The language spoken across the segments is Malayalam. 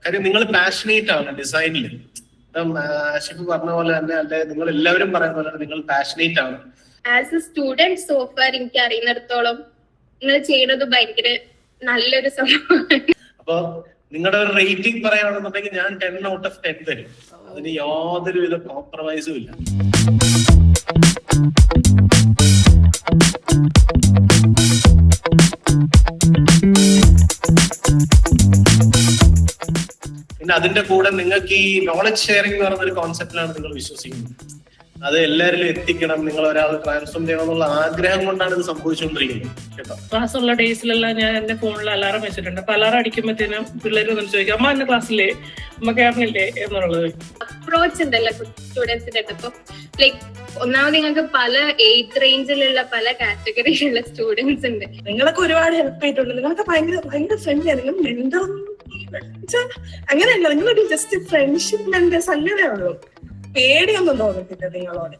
കാര്യം നിങ്ങൾ പാഷനേറ്റ് ആണ് ഡിസൈനിൽ. ആഷിഫ് പറഞ്ഞ പോലെ തന്നെ അല്ലെ, നിങ്ങൾ എല്ലാവരും പറയുന്ന പോലെ നിങ്ങൾ പാഷനേറ്റ് ആണ്. ആസ് എ സ്റ്റുഡന്റ് സോഫാർ എനിക്ക് അറിയുന്നിടത്തോളം നിങ്ങൾ ചെയ്യുന്നത് ഭയങ്കര നല്ലൊരു സംഭവമാണ്. അപ്പൊ നിങ്ങളുടെ ഒരു റേറ്റിംഗ് പറയുകയാണെന്നുണ്ടെങ്കിൽ ഞാൻ 10 out of 10 തരും. അതിന് യാതൊരുവിധ കോംപ്രമൈസും ഇല്ല. പിന്നെ അതിന്റെ കൂടെ നിങ്ങൾക്ക് ഈ നോളജ് ഷെയറിംഗ് എന്ന് പറയുന്ന ഒരു കോൺസെപ്റ്റിലാണ് നിങ്ങൾ വിശ്വസിക്കുന്നത്. അത് എല്ലാവരിലും എത്തിക്കണം, നിങ്ങൾ ഒരാൾ ട്രാൻസ്ഫോം ചെയ്യണം എന്നുള്ള ആഗ്രഹം കൊണ്ടാണ് ഇത് സംഭവിച്ചുകൊണ്ടിരിക്കുന്നത് കേട്ടോ. ക്ലാസ് ഉള്ള ഡേയ്സിലെല്ലാം ഞാൻ എന്റെ ഫോണിൽ അലാറം വെച്ചിട്ടുണ്ട്. അപ്പൊ അലാറം അടിക്കുമ്പോഴത്തേനും പിള്ളേർ വന്ന് ചോദിക്കും, അമ്മ എന്റെ ക്ലാസ്സിലെ അമ്മ കയറണില്ലേ എന്നുള്ളത്. അപ്രോച്ച് ഉണ്ടല്ലോ സ്റ്റുഡൻസിന്റെ അടുത്ത്. ലൈക്ക് ഒന്നാമത് നിങ്ങൾക്ക് പല ഏജ് റേഞ്ചിലുള്ള പല കാറ്റഗറിയിലുള്ള സ്റ്റുഡൻസ് ഉണ്ട്. നിങ്ങളൊക്കെ ഒരുപാട് ഹെൽപ്പ് ചെയ്തിട്ടുണ്ട്. നിങ്ങൾക്ക് ഭയങ്കര ഫ്രണ്ട്ലിയാണ്. നിങ്ങൾ മെന്റർ അങ്ങനെയല്ല, നിങ്ങളൊരു ജസ്റ്റ് ഫ്രണ്ട്ഷിപ്പ് മെന്റേഴ്സ് അങ്ങനെ ഉള്ളൂ. പേടിയൊന്നും തോന്നത്തില്ല നിങ്ങളോട്.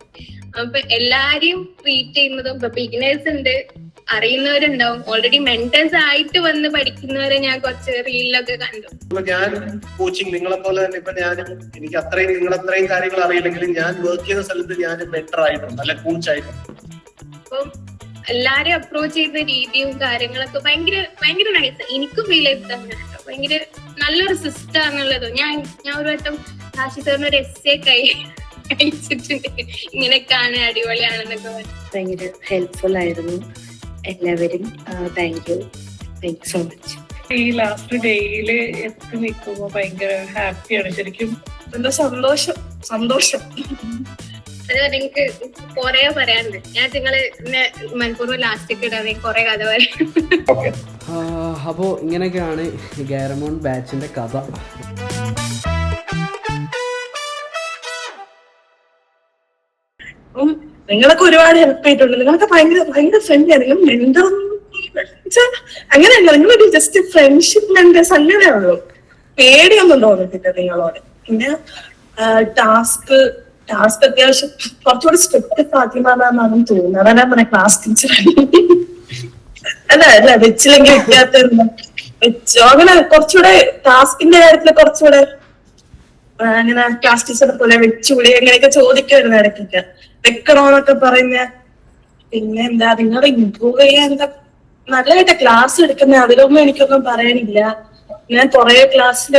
അപ്പൊ എല്ലാരെയും ട്രീറ്റ് ചെയ്യുന്നതും ഇപ്പൊ ബിഗിനേഴ്സ് ഉണ്ട്, അറിയുന്നവരുണ്ടാവും, ഓൾറെഡി മെന്റേഴ്സ് ആയിട്ട് വന്ന് പഠിക്കുന്നവരെ ഞാൻ കുറച്ച് റീലിലൊക്കെ കണ്ടു. ഞാൻ കോച്ചിങ് നിങ്ങളെ പോലെ തന്നെ ഇപ്പൊ എനിക്ക് അത്രയും നിങ്ങളത്രയും കാര്യങ്ങൾ അറിയില്ലെങ്കിലും ഞാൻ വർക്ക് ചെയ്യുന്ന സ്ഥലത്ത് ഞാൻ ബെറ്റർ ആയിട്ടുണ്ട്, അല്ല കോച്ചായിട്ടുണ്ട്. അപ്പം എല്ലാരെയും അപ്രോച്ച് ചെയ്യുന്ന രീതിയും കാര്യങ്ങളൊക്കെ ഭയങ്കര നൈസ്. എനിക്കും ഫീൽ ചെയ്തിട്ടുണ്ട് കേട്ടോ. ഭയങ്കര നല്ലൊരു സിസ്റ്റം ആണുള്ളത്. ഞാൻ ഒരു വട്ടം കാശി സാറിന് ഒരു എസ്സേ കഴിച്ചിട്ടുണ്ട്, ഇങ്ങനെയൊക്കെയാണ് അടിപൊളിയാണെന്നൊക്കെ. ഭയങ്കര ഹെൽപ്ഫുൾ ആയിരുന്നു എല്ലാവരും. Thank you so much. ഈ ലാസ്റ്റ് ഡേയില് എത്തി നിൽക്കുമ്പോ ഭയങ്കര ഹാപ്പിയാണ് ശരിക്കും. എന്താ സന്തോഷം. അതുപോലെ എനിക്ക് കൊറേ പറയാനുണ്ട്. ഞാൻ നിങ്ങള് മനഃപൂർവ്വം ലാസ്റ്റൊക്കെ ഇടാതെ കൊറേ കഥ പറയാം. അപ്പോൾ ഇങ്ങനെയൊക്കെയാണ് ഗാരമോൺ ബാച്ചിന്റെ കഥ. നിങ്ങളൊക്കെ ഒരുപാട് ഹെൽപ്പ് ചെയ്തിട്ടുണ്ട്. നിങ്ങൾക്ക് ഭയങ്കര ഫ്രണ്ട്ലിയാണ്. നിങ്ങൾ മെന്റർ അങ്ങനെയല്ല, നിങ്ങളൊരു ജസ്റ്റ് ഫ്രണ്ട്ഷിപ്പ് മെന്റേഴ്സ് അങ്ങനെ ഉള്ളൂ. പേടിയൊന്നും തോന്നത്തില്ല നിങ്ങളോട്. പിന്നെ ടാസ്ക് അത്യാവശ്യം കുറച്ചുകൂടി സ്ട്രിക്റ്റ് ഫാത്തിമ മാം ആണെന്ന് തോന്നുന്നു. അതാണ് പറഞ്ഞ ക്ലാസ് ടീച്ചർ. അല്ല വെച്ചില്ലെങ്കിൽ വെച്ചോ. അങ്ങനെ കുറച്ചുകൂടെ ടാസ്കിന്റെ കാര്യത്തില് കുറച്ചുകൂടെ അങ്ങനെ ക്ലാസ് ടീച്ചറെ പോലെ വെച്ചുകൂടി അങ്ങനെയൊക്കെ ചോദിക്കുമായിരുന്നു ഇടയ്ക്കൊക്കെ. വെക്കണോന്നൊക്കെ പറയുന്ന. പിന്നെ എന്താ നിങ്ങൾ ഇമ്പ്രൂവ് ചെയ്യാൻ എന്താ നല്ലതായിട്ട് ക്ലാസ് എടുക്കുന്ന, അതിലൊന്നും എനിക്കൊന്നും പറയാനില്ല. ഞാൻ കുറെ ക്ലാസ്സിൽ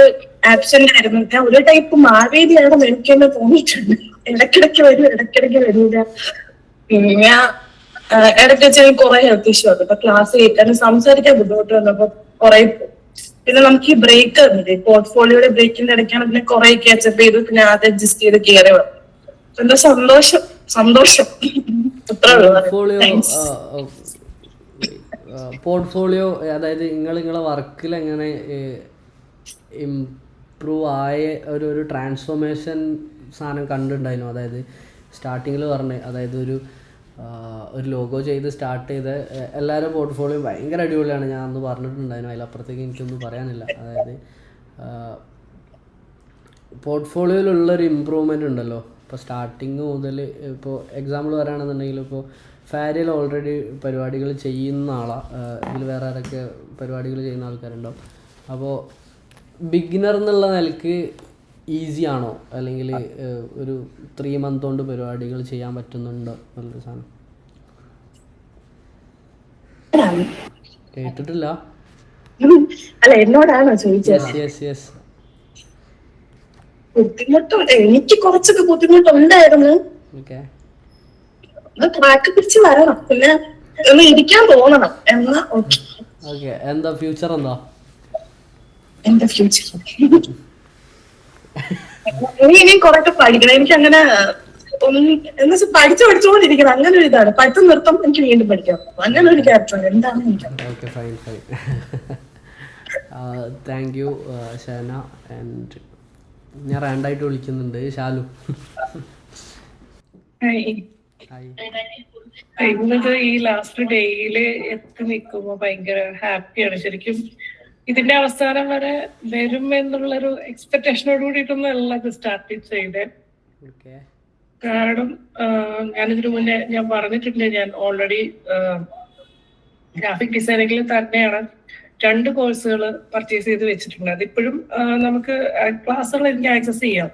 ആബ്സെന്റ് ആയിരുന്നു. ഞാൻ ഒരു ടൈപ്പ് മാവേലിയാണെന്ന് എനിക്ക് തന്നെ തോന്നിയിട്ടുണ്ട്. ഇടയ്ക്കിടയ്ക്ക് വരും, ഇടയ്ക്കിടയ്ക്ക് വരില്ല. പിന്നെ ഇടയ്ക്ക് വെച്ചാൽ കുറെ ഹെൽത്ത് ഇഷ്യൂ ആണ്. ഇപ്പൊ ക്ലാസ് കേൾക്കാനും സംസാരിക്കാൻ ബുദ്ധിമുട്ട് വന്നപ്പോ കുറെ. പിന്നെ നമുക്ക് ഈ ബ്രേക്ക് ഉണ്ട്, പോർട്ട്ഫോളിയോയുടെ ബ്രേക്കിന്റെ ഇടയ്ക്കാണ് പിന്നെ കുറെ ക്യാച്ചപ്പ് ചെയ്തു. പിന്നെ അത് അഡ്ജസ്റ്റ് ചെയ്ത് കയറി വന്നു. എന്താ സന്തോഷം അത്രേ ഉള്ളൂ. പോർട്ട്ഫോളിയോ അതായത് നിങ്ങളെ വർക്കിൽ എങ്ങനെ ഇംപ്രൂവ് ആയ ഒരു ട്രാൻസ്ഫോർമേഷൻ സാധനം കണ്ടിട്ടുണ്ടായിരുന്നു. അതായത് സ്റ്റാർട്ടിങ്ങിൽ പറഞ്ഞ്, അതായത് ഒരു ലോഗോ ചെയ്ത് സ്റ്റാർട്ട് ചെയ്ത് എല്ലാവരും പോർട്ട്ഫോളിയോ ഭയങ്കര അടിപൊളിയാണ് ഞാൻ അന്ന് പറഞ്ഞിട്ടുണ്ടായിരുന്നു. അതിലപ്പുറത്തേക്ക് എനിക്കൊന്നും പറയാനില്ല. അതായത് പോർട്ട്ഫോളിയോയിലുള്ളൊരു ഇമ്പ്രൂവ്മെൻ്റ് ഉണ്ടല്ലോ. ഇപ്പോൾ സ്റ്റാർട്ടിങ് മുതൽ ഇപ്പോൾ എക്സാമ്പിൾ പറയുകയാണെന്നുണ്ടെങ്കിൽ ഇപ്പോൾ ഫാരിയിൽ ഓൾറെഡി പരിപാടികൾ ചെയ്യുന്ന ആളാണ്. ഇതിൽ വേറെ ആരൊക്കെ പരിപാടികൾ ചെയ്യുന്ന ആൾക്കാരുണ്ടാവും. അപ്പോൾ ബിഗിനർ എന്നുള്ള നിലക്ക് ഈസി ആണോ, അല്ലെങ്കിൽ ഒരു 3 month കൊണ്ട് പരിപാടികൾ ചെയ്യാൻ പറ്റുന്നുണ്ടോ എന്നുള്ളൊരു സാധനം കേട്ടിട്ടില്ല. അല്ല എന്നോടാണോ ചോദിച്ചത്? യെസ്. ബുദ്ധിമുട്ടുണ്ട്, എനിക്ക് കുറച്ചൊക്കെ ബുദ്ധിമുട്ടുണ്ടായിരുന്നു. ഓക്കെ. ട്രാക്ക് പിടിച്ച് വരണം, പിന്നെ ഒന്ന് ഇരിക്കാൻ തോന്നണം എന്നാ. ഓക്കെ. എന്താ ഫ്യൂച്ചർ? എന്താ എന്റെ ഫ്യൂച്ചർ? ഇനിയും കുറെയൊക്കെ പഠിക്കണം. എനിക്ക് അങ്ങനെ എന്ന് വെച്ചാൽ പഠിച്ചുകൊണ്ടിരിക്കണം. അങ്ങനെ ഒരു ഇതാണ്. പഠിത്തം നിർത്തും, എനിക്ക് വീണ്ടും പഠിക്കാം. അങ്ങനെ ഒരു ക്യാരക്ടർ എന്താണ് എനിക്ക്. Okay, fine. Thank you Shana. And ഞാൻ റാൻഡായിട്ട് വിളിക്കുന്നുണ്ട്, ഷാലു. ഇന്നത് ഈ ലാസ്റ്റ് ഡേയില് എത്തി നിൽക്കുമ്പോ ഭയങ്കര ഹാപ്പിയാണ് ശരിക്കും. ഇതിന്റെ അവസാനം വരെ വരും എന്നുള്ളൊരു എക്സ്പെക്ടേഷനോട് കൂടിയിട്ടൊന്നും അല്ല ഇത് സ്റ്റാർട്ട് ചെയ്തേ. കാരണം ഞാനിതിനു മുന്നേ ഞാൻ പറഞ്ഞിട്ടുണ്ട്, ഞാൻ ഓൾറെഡി ഗ്രാഫിക് ഡിസൈനിങ്ങിൽ തന്നെയാണ് 2 കോഴ്സുകൾ പർച്ചേസ് ചെയ്ത് വെച്ചിട്ടുണ്ട്. അതിപ്പോഴും നമുക്ക് ക്ലാസ്സുകൾ എനിക്ക് ആക്സസ് ചെയ്യാം.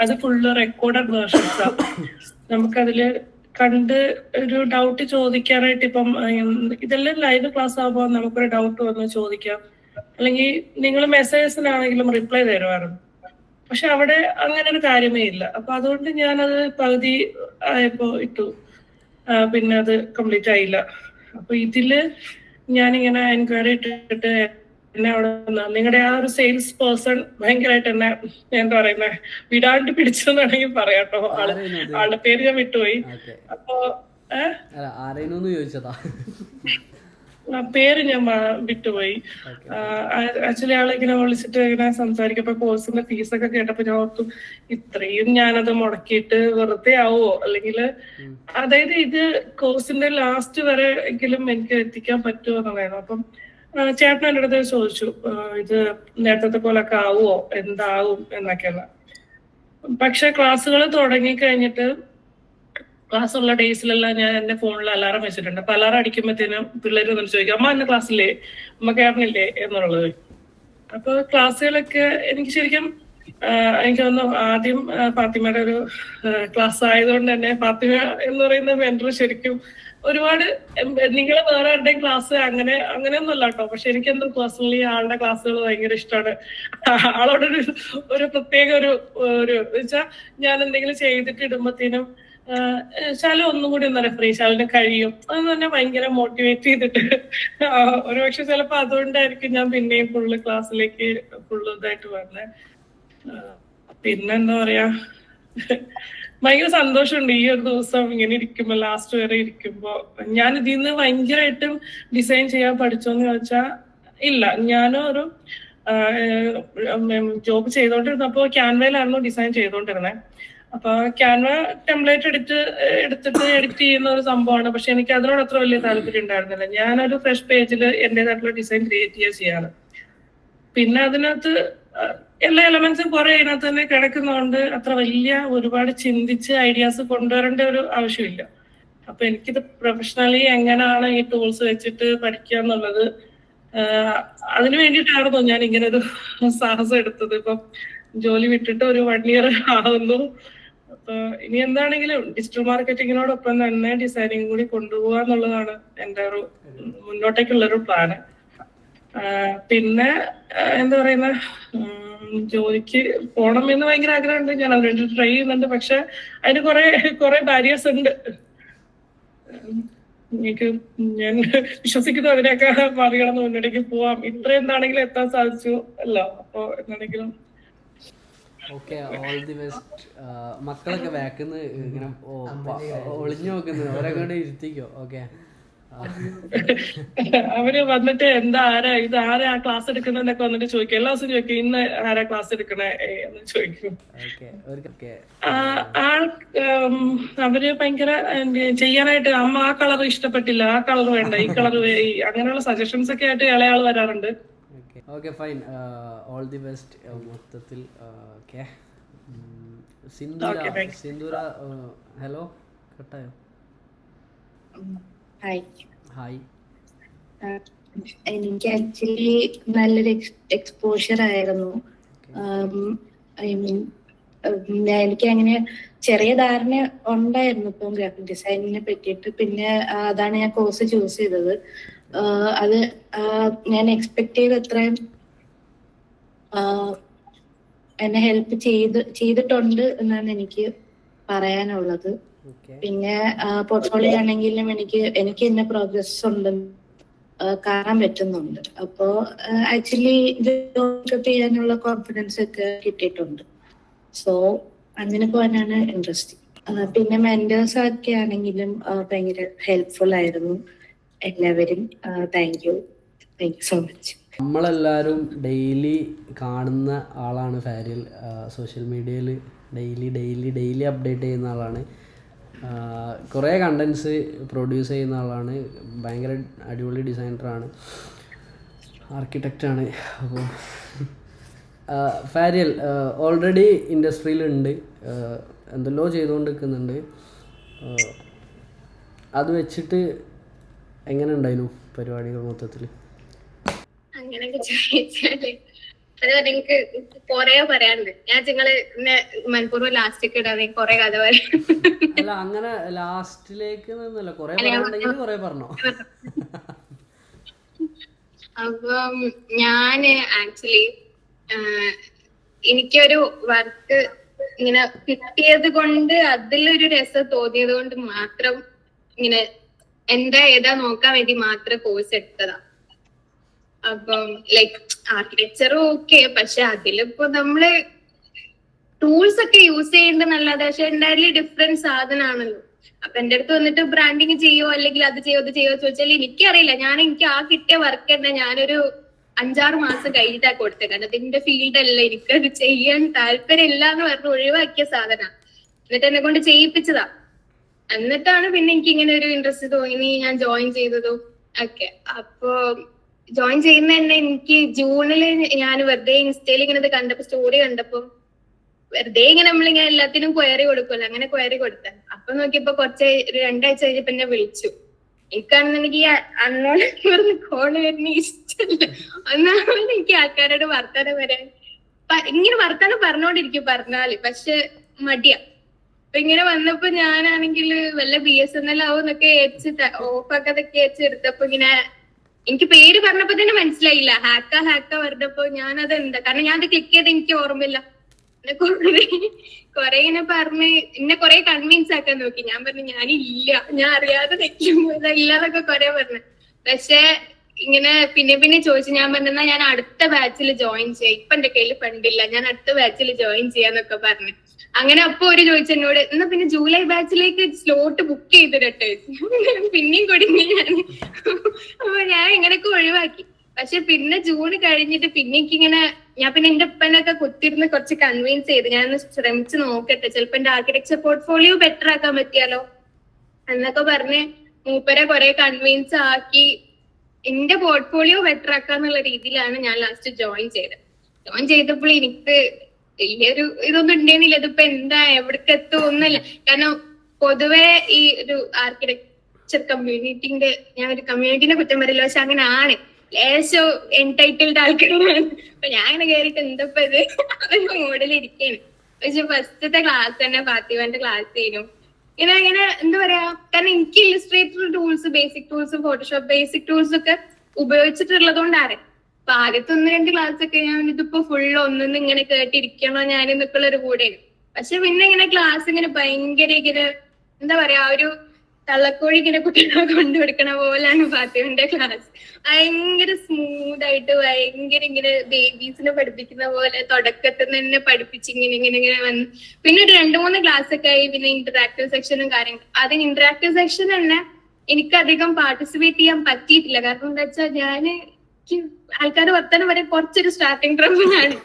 അത് ഫുള്ള് റെക്കോർഡഡ് വേർഷൻസ്. നമുക്കതില് കണ്ട് ഒരു ഡൗട്ട് ചോദിക്കാനായിട്ട് ഇപ്പം ഇതെല്ലാം ലൈവ് ക്ലാസ് ആകുമ്പോൾ നമുക്കൊരു ഡൗട്ട് വന്ന് ചോദിക്കാം, അല്ലെങ്കിൽ നിങ്ങൾ മെസ്സേജസിനാണെങ്കിലും റിപ്ലൈ തരുമായിരുന്നു. പക്ഷെ അവിടെ അങ്ങനെ ഒരു കാര്യമേ ഇല്ല. അപ്പൊ അതുകൊണ്ട് ഞാനത് പകുതി ആയപ്പോ ഇട്ടു, പിന്നെ അത് കംപ്ലീറ്റ് ആയില്ല. അപ്പൊ ഇതില് ഞാനിങ്ങനെ എൻക്വയറി ഇട്ടിട്ട് എന്നെ അവിടെ നിങ്ങളുടെ ആ ഒരു സെയിൽസ് പേഴ്സൺ ഭയങ്കരമായിട്ട് എന്നെ എന്താ പറയുന്നത് വിടാണ്ട് പിടിച്ചെന്ന് വേണമെങ്കിൽ പറയാട്ടോ. ആളുടെ പേര് ഞാൻ വിട്ടുപോയി. അപ്പൊ ചോദിച്ചതാ പേര് ഞാൻ വിട്ടുപോയി. ആക്ച്വലി ആളിങ്ങനെ വിളിച്ചിട്ട് ഇങ്ങനെ സംസാരിക്കപ്പോ കോഴ്സിന്റെ ഫീസൊക്കെ കേട്ടപ്പോ ഞാൻ ഓർത്തു ഇത്രയും ഞാനത് മുടക്കിയിട്ട് വെറുതെ ആവോ, അല്ലെങ്കിൽ അതായത് ഇത് കോഴ്സിന്റെ ലാസ്റ്റ് വരെ എങ്കിലും എനിക്ക് എത്തിക്കാൻ പറ്റുമോ എന്നുള്ളതായിരുന്നു. അപ്പം ചേട്ടൻ എൻ്റെ അടുത്ത് ചോദിച്ചു ഇത് നേരത്തെ പോലൊക്കെ ആവുമോ, എന്താവും എന്നൊക്കെയുള്ള. പക്ഷെ ക്ലാസ്സുകൾ തുടങ്ങി കഴിഞ്ഞിട്ട് ക്ലാസ് ഉള്ള ഡേയ്സിലെല്ലാം ഞാൻ എന്റെ ഫോണിൽ അലാറം വെച്ചിട്ടുണ്ട്. അപ്പൊ അലാറം അടിക്കുമ്പോഴത്തേനും പിള്ളേർ വന്നിട്ട് ചോദിക്കും അമ്മ എന്നെ ക്ലാസ്സില്ലേ, അമ്മ കയറണില്ലേ എന്നുള്ളത്. അപ്പൊ ക്ലാസ്സുകളൊക്കെ എനിക്ക് ശരിക്കും എനിക്ക് തോന്നുന്നു ആദ്യം ഫാത്തിമയുടെ ഒരു ക്ലാസ് ആയതുകൊണ്ട് തന്നെ ഫാത്തിമ എന്ന് പറയുന്ന മെന്റർ ശരിക്കും ഒരുപാട് നിങ്ങൾ വേറെ ആരുടെയും ക്ലാസ് അങ്ങനെയൊന്നുമല്ല കേട്ടോ. പക്ഷെ എനിക്കെന്തോ പേഴ്സണലി ആളുടെ ക്ലാസ്സുകൾ ഭയങ്കര ഇഷ്ടമാണ്. ആളോടൊരു പ്രത്യേക ഒരു വെച്ചാൽ ഞാൻ എന്തെങ്കിലും ചെയ്തിട്ട് ഇടുമ്പത്തേനും ശാലു ഒന്നും കൂടി ഒന്ന് റെഫർ ചെയ്യും, ശാലിന് കഴിയും അത് തന്നെ ഭയങ്കര മോട്ടിവേറ്റ് ചെയ്തിട്ട് ഒരുപക്ഷെ ചിലപ്പോ അതുകൊണ്ടായിരിക്കും ഞാൻ പിന്നെയും ഫുള്ള് ക്ലാസ്സിലേക്ക് ഫുള്ള് ഇതായിട്ട് വന്നത്. പിന്നെന്താ പറയാ, ഭയങ്കര സന്തോഷമുണ്ട് ഈ ഒരു ദിവസം ഇങ്ങനെ ഇരിക്കുമ്പോ, ലാസ്റ്റ് വരെ ഇരിക്കുമ്പോ. ഞാൻ ഇതിൽ നിന്ന് ഭയങ്കരമായിട്ടും ഡിസൈൻ ചെയ്യാൻ പഠിച്ചോന്ന് ചോദിച്ചാ ഇല്ല. ഞാനും ഒരു ജോബ് ചെയ്തോണ്ടിരുന്നപ്പോ ക്യാൻവയിലായിരുന്നു ഡിസൈൻ ചെയ്തോണ്ടിരുന്നത്. അപ്പൊ ക്യാൻവ ടെംപ്ലേറ്റ് എടുത്തിട്ട് എഡിറ്റ് ചെയ്യുന്ന ഒരു സംഭവമാണ്. പക്ഷെ എനിക്ക് അതിനോട് അത്ര വലിയ താല്പര്യം ഉണ്ടായിരുന്നില്ല. ഞാനൊരു ഫ്രഷ് പേജിൽ എന്റേതായിട്ടുള്ള ഡിസൈൻ ക്രിയേറ്റ് ചെയ്യുക ചെയ്യാണ്. പിന്നെ അതിനകത്ത് എല്ലാ എലമെന്റ്സും കുറെ അതിനകത്ത് തന്നെ കിടക്കുന്നതുകൊണ്ട് അത്ര വലിയ ഒരുപാട് ചിന്തിച്ച് ഐഡിയാസ് കൊണ്ടുവരേണ്ട ഒരു ആവശ്യമില്ല. അപ്പൊ എനിക്കിത് പ്രൊഫഷണലി എങ്ങനെയാണ് ഈ ടൂൾസ് വെച്ചിട്ട് പഠിക്കുക എന്നുള്ളത് അതിനു വേണ്ടിയിട്ടായിരുന്നു ഞാൻ ഇങ്ങനെ ഒരു സാഹസം എടുത്തത്. ഇപ്പം ജോലി വിട്ടിട്ട് ഒരു 1 year ആവുന്നു. അപ്പൊ ഇനി എന്താണെങ്കിലും ഡിജിറ്റൽ മാർക്കറ്റിങ്ങിനോടൊപ്പം തന്നെ ഡിസൈനിങ് കൂടി കൊണ്ടുപോകുക എന്നുള്ളതാണ് എൻ്റെ ഒരു മുന്നോട്ടേക്കുള്ളൊരു പ്ലാന്. പിന്നെ എന്താ പറയുന്ന ജോലിക്ക് പോണം എന്ന് ഭയങ്കര ആഗ്രഹമുണ്ട്. ഞാൻ അത് വേണ്ടി ട്രൈ ചെയ്യുന്നുണ്ട്. പക്ഷെ അതിന് കുറെ ബാരിയേഴ്സ് ഉണ്ട്. എനിക്ക് ഞാൻ വിശ്വസിക്കുന്നു അതിനൊക്കെ മറികടന്ന് മുന്നോട്ടേക്ക് പോവാം. ഇത്ര എന്താണെങ്കിലും എത്താൻ സാധിച്ചു അല്ലോ. അപ്പൊ എന്താണെങ്കിലും ഓക്കെ, ഓൾ ദി ബെസ്റ്റ്. മക്കളൊക്കെ ബാക്കിന്ന് ഇങ്ങനെ ഒളിഞ്ഞു നോക്കുന്നു, അവരെ കൊണ്ട് ഇരുത്തിക്കോ. ഓക്കെ, അവര് വന്നിട്ട് ആരാ ക്ലാസ് എടുക്കുന്നതൊക്കെ വന്നിട്ട് ചോദിക്കും. എല്ലാ ദിവസവും ചോദിക്കും ഇന്ന് ആരാ ക്ലാസ് എടുക്കണേ എന്ന് ചോദിക്കും. അവര് ഭയങ്കര ചെയ്യാനായിട്ട് അമ്മ ആ കളർ ഇഷ്ടപ്പെട്ടില്ല, ആ കളർ വേണ്ട, ഈ കളർ അങ്ങനെയുള്ള സജഷൻസ് ഒക്കെ ആയിട്ട് ഇളയാള് വരാറുണ്ട്. Okay fine, all the best മൊത്തത്തിൽ. ഓക്കെ, സിന്ദൂര ഹലോ, കട്ടായോ? ഹായ്. എനിക്ക് ആക്ച്വലി നല്ലൊരു എക്സ്പോഷർ ആയിരുന്നു. ഐ മീൻ എനിക്ക് അങ്ങനെ ചെറിയ ധാരണ ഉണ്ടായിരുന്നു ഇപ്പം ഗ്രാഫിക് ഡിസൈനിങ്ങിനെ പറ്റിയിട്ട്. പിന്നെ അതാണ് ഞാൻ കോഴ്സ് ചൂസ് ചെയ്തത്. അത് ഞാൻ എക്സ്പെക്ട് ചെയ്ത അത്രയും എന്നെ ഹെൽപ്പ് ചെയ്തിട്ടുണ്ട് എന്നാണ് എനിക്ക് പറയാനുള്ളത്. പിന്നെ പോർട്ട്ഫോളിയോ ആണെങ്കിലും എനിക്ക് തന്നെ പ്രോഗ്രസ് ഉണ്ടെന്ന് കാണാൻ പറ്റുന്നുണ്ട്. അപ്പോ ആക്ച്വലി ഇത് ചെയ്യാനുള്ള കോൺഫിഡൻസ് ഒക്കെ കിട്ടിയിട്ടുണ്ട്. സോ അങ്ങനെ പോകാനാണ് ഇൻട്രസ്റ്റ്. പിന്നെ മെന്റേഴ്സ് ഒക്കെ ആണെങ്കിലും ഭയങ്കര ഹെൽപ്ഫുൾ ആയിരുന്നു എല്ലാവരും. Thank you so much. നമ്മളെല്ലാവരും ഡെയിലി കാണുന്ന ആളാണ് ഫാരിൽ. സോഷ്യൽ മീഡിയയിൽ ഡെയിലി അപ്ഡേറ്റ് ചെയ്യുന്ന ആളാണ്. കുറേ കണ്ടൻസ് പ്രൊഡ്യൂസ് ചെയ്യുന്ന ആളാണ്. ഭയങ്കര അടിപൊളി ഡിസൈനറാണ്, ആർക്കിടെക്റ്റാണ്. അപ്പോൾ ഫാരിയൽ ഓൾറെഡി ഇൻഡസ്ട്രിയിലുണ്ട്, എന്തെല്ലോ ചെയ്തുകൊണ്ട് നിൽക്കുന്നുണ്ട്. അത് വെച്ചിട്ട് എങ്ങനെ ഉണ്ടായിരുന്നു പരിപാടികൾ മൊത്തത്തിൽ? അങ്ങനെയൊക്കെ ചോദിച്ചാല് അത് എനിക്ക് കൊറേ പറയാനുണ്ട്. ഞാൻ നിങ്ങള് മനഃപൂർവ്വം ലാസ്റ്റൊക്കെ ഇടാതെ കൊറേ കഥ പറയാം. അല്ല അങ്ങനെ ലാസ്റ്റിലേക്ക് നിന്നല്ല, കൊറേ പറയാനുണ്ടെങ്കിൽ കൊറേ പറഞ്ഞോ. അപ്പം ഞാന് ആക്ച്വലി എനിക്കൊരു വർക്ക് ഇങ്ങനെ കിട്ടിയത് കൊണ്ട് അതിലൊരു രസം തോന്നിയത് കൊണ്ട് മാത്രം ഇങ്ങനെ എന്റെ ഏതാ നോക്കാൻ വേണ്ടി മാത്രം കോഴ്സ് എടുത്തതാ. അപ്പം ലൈക്ക് ആർക്കിടെക്ചറും ഓക്കെ, പക്ഷെ അതിലിപ്പോ നമ്മള് ടൂൾസ് ഒക്കെ യൂസ് ചെയ്യേണ്ടതല്ലാതെ പക്ഷെ എന്തായാലും ഡിഫറെന്റ് സാധനമാണല്ലോ. അപ്പൊ എന്റെ അടുത്ത് വന്നിട്ട് ബ്രാൻഡിങ് ചെയ്യോ അല്ലെങ്കിൽ അത് ചെയ്യോ ഇത് ചെയ്യോ ചോദിച്ചാൽ എനിക്കറിയില്ല. എനിക്ക് ആ കിട്ടിയ വർക്ക് തന്നെ ഞാനൊരു 5-6 മാസം കഴിഞ്ഞിട്ടാ കൊടുത്തത്. കാരണം അതിന്റെ ഫീൽഡ് അല്ല, എനിക്കത് ചെയ്യാൻ താല്പര്യമില്ല എന്ന് പറഞ്ഞ് ഒഴിവാക്കിയ സാധന. എന്നിട്ട് എന്നെ കൊണ്ട് ചെയ്യിപ്പിച്ചതാ. എന്നിട്ടാണ് പിന്നെ എനിക്ക് ഇങ്ങനെ ഒരു ഇൻട്രസ്റ്റ് തോന്നി, ഞാൻ ജോയിൻ ചെയ്തതും ഒക്കെ. അപ്പൊ ജോയിൻ ചെയ്യുന്ന തന്നെ എനിക്ക് ജൂണില് ഞാൻ വെറുതെ ഇൻസ്റ്റയിൽ ഇങ്ങനെ കണ്ടപ്പോ സ്റ്റോറി കണ്ടപ്പോ വെറുതെ ഇങ്ങനെ നമ്മളിങ്ങനെ എല്ലാത്തിനും ക്വയറി കൊടുക്കുമല്ലോ, അങ്ങനെ ക്വയറി കൊടുത്ത. അപ്പൊ നോക്കിയപ്പോ ഒരു 2 ആഴ്ച കഴിഞ്ഞപ്പോ എന്നെ വിളിച്ചു. എനിക്കാണെന്നുണ്ടെങ്കിൽ അന്നോട് കോള് വരുന്ന ഇഷ്ടമല്ല. ഒന്നാമത് എനിക്ക് ആൾക്കാരോട് വർത്താനം വരാൻ ഇങ്ങനെ വർത്താനം പറഞ്ഞോണ്ടിരിക്കും പറഞ്ഞാല്, പക്ഷെ മടിയാ. അപ്പൊ ഇങ്ങനെ വന്നപ്പോ ഞാനാണെങ്കിൽ വല്ല BSNL ആവുന്നൊക്കെ ഓഫാക്കാതൊക്കെ എടുത്തപ്പോ ഇങ്ങനെ എനിക്ക് പേര് പറഞ്ഞപ്പോ തന്നെ മനസ്സിലായില്ല. ഹാക്ക പറഞ്ഞപ്പോ ഞാനത് എന്താ, കാരണം ഞാൻ അത് ക്ലിക്ക് ചെയ്ത് എനിക്ക് ഓർമ്മയില്ല. കൊറേ ഇങ്ങനെ പറഞ്ഞ് എന്നെ കൊറേ കൺവിൻസ് ആക്കാൻ നോക്കി. ഞാൻ പറഞ്ഞു ഞാനില്ല, ഞാൻ അറിയാതെ ഇല്ലാന്നൊക്കെ കൊറേ പറഞ്ഞു. പക്ഷെ ഇങ്ങനെ പിന്നെ ചോദിച്ചു. ഞാൻ പറഞ്ഞാ ഞാൻ അടുത്ത ബാച്ചിൽ ജോയിൻ ചെയ്യാം, ഇപ്പൊ എന്റെ കയ്യിൽ ഫണ്ടില്ല, ഞാൻ അടുത്ത ബാച്ചിൽ ജോയിൻ ചെയ്യാന്നൊക്കെ പറഞ്ഞു. അങ്ങനെ അപ്പൊ ഒരു ചോദിച്ചു എന്നോട്, എന്നാ പിന്നെ ജൂലൈ ബാച്ചിലേക്ക് സ്ലോട്ട് ബുക്ക് ചെയ്തിരട്ടെ. പിന്നെയും കൊടുങ്ങി ഞാൻ. അപ്പൊ ഞാൻ ഇങ്ങനെയൊക്കെ ഒഴിവാക്കി. പക്ഷെ പിന്നെ ജൂൺ കഴിഞ്ഞിട്ട് പിന്നെ എനിക്കിങ്ങനെ ഞാൻ പിന്നെ എന്റെ ഒപ്പനൊക്കെ കുത്തിരുന്ന് കുറച്ച് കൺവിൻസ് ചെയ്ത് ഞാൻ ശ്രമിച്ചു നോക്കട്ടെ, ചിലപ്പോ എന്റെ ആർക്കിടെക്ചർ പോർട്ട്ഫോളിയോ ബെറ്റർ ആക്കാൻ പറ്റിയാലോ എന്നൊക്കെ പറഞ്ഞ് മൂപ്പരെ കുറെ കൺവിൻസ് ആക്കി എന്റെ പോർട്ട്ഫോളിയോ ബെറ്റർ ആക്കാന്നുള്ള രീതിയിലാണ് ഞാൻ ലാസ്റ്റ് ജോയിൻ ചെയ്തത്. ജോയിൻ ചെയ്തപ്പോൾ എനിക്ക് വലിയൊരു ഇതൊന്നും ഉണ്ടേന്നില്ല. ഇതിപ്പോ എന്താ എവിടേക്ക് എത്തും ഒന്നുമില്ല. കാരണം പൊതുവെ ഈ ഒരു ആർക്കിടെക്ചർ കമ്മ്യൂണിറ്റിന്റെ, ഞാൻ ഒരു കമ്മ്യൂണിറ്റിനെ കുറ്റം പറയില്ല, പക്ഷെ അങ്ങനെ ആണ്. ലേശം എൻടൈറ്റിൽഡ് ആൾക്കാരാണ്. അപ്പൊ ഞാൻ അങ്ങനെ കേറിയിട്ട് എന്തപ്പോ ഇത് ഒരു മോഡലിരിക്കാണ്. പക്ഷെ ഫസ്റ്റത്തെ ക്ലാസ് തന്നെ ഫാത്തിമന്റെ ക്ലാസ് ചെയ്യും. ഇങ്ങനെ എന്താ പറയാ, കാരണം എനിക്ക് Illustrator tools, basic tools, Photoshop basic tools ഒക്കെ ഉപയോഗിച്ചിട്ടുള്ളത് കൊണ്ടാണ്. അപ്പൊ ആദ്യത്തെ 1-2 ക്ലാസ് ഒക്കെ ഞാൻ ഇതിപ്പോ ഫുള്ള് ഒന്നൊന്നും ഇങ്ങനെ കേട്ടിരിക്കണോ ഞാൻ എന്നൊക്കെയുള്ള ഒരു കൂടെയാണ്. പക്ഷെ പിന്നെ ഇങ്ങനെ ക്ലാസ് ഇങ്ങനെ ഭയങ്കര ഇങ്ങനെ എന്താ പറയാ, ഒരു തള്ളക്കോഴി ഇങ്ങനെ കുട്ടികളെ കൊണ്ടുകൊടുക്കണ പോലാണ് ഫാത്തിമന്റെ ക്ലാസ്. ഭയങ്കര സ്മൂത്ത് ആയിട്ട് ഭയങ്കര ഇങ്ങനെ ബേബീസിനെ പഠിപ്പിക്കുന്ന പോലെ തുടക്കത്തിൽ തന്നെ പഠിപ്പിച്ച് ഇങ്ങനെ വന്ന് പിന്നെ ഒരു 2-3 ക്ലാസ് ഒക്കെ ആയി. പിന്നെ ഇന്ററാക്റ്റീവ് സെക്ഷനും കാര്യങ്ങളും. അത് ഇന്ററാക്റ്റീവ് സെക്ഷൻ തന്നെ എനിക്ക് അധികം പാർട്ടിസിപ്പേറ്റ് ചെയ്യാൻ പറ്റിയിട്ടില്ല. കാരണം എന്താ വെച്ചാൽ ഞാന് ആൾക്കാർ വർത്താനം വരെ കുറച്ചൊരു സ്റ്റാർട്ടിങ് ട്രബിളാണ്.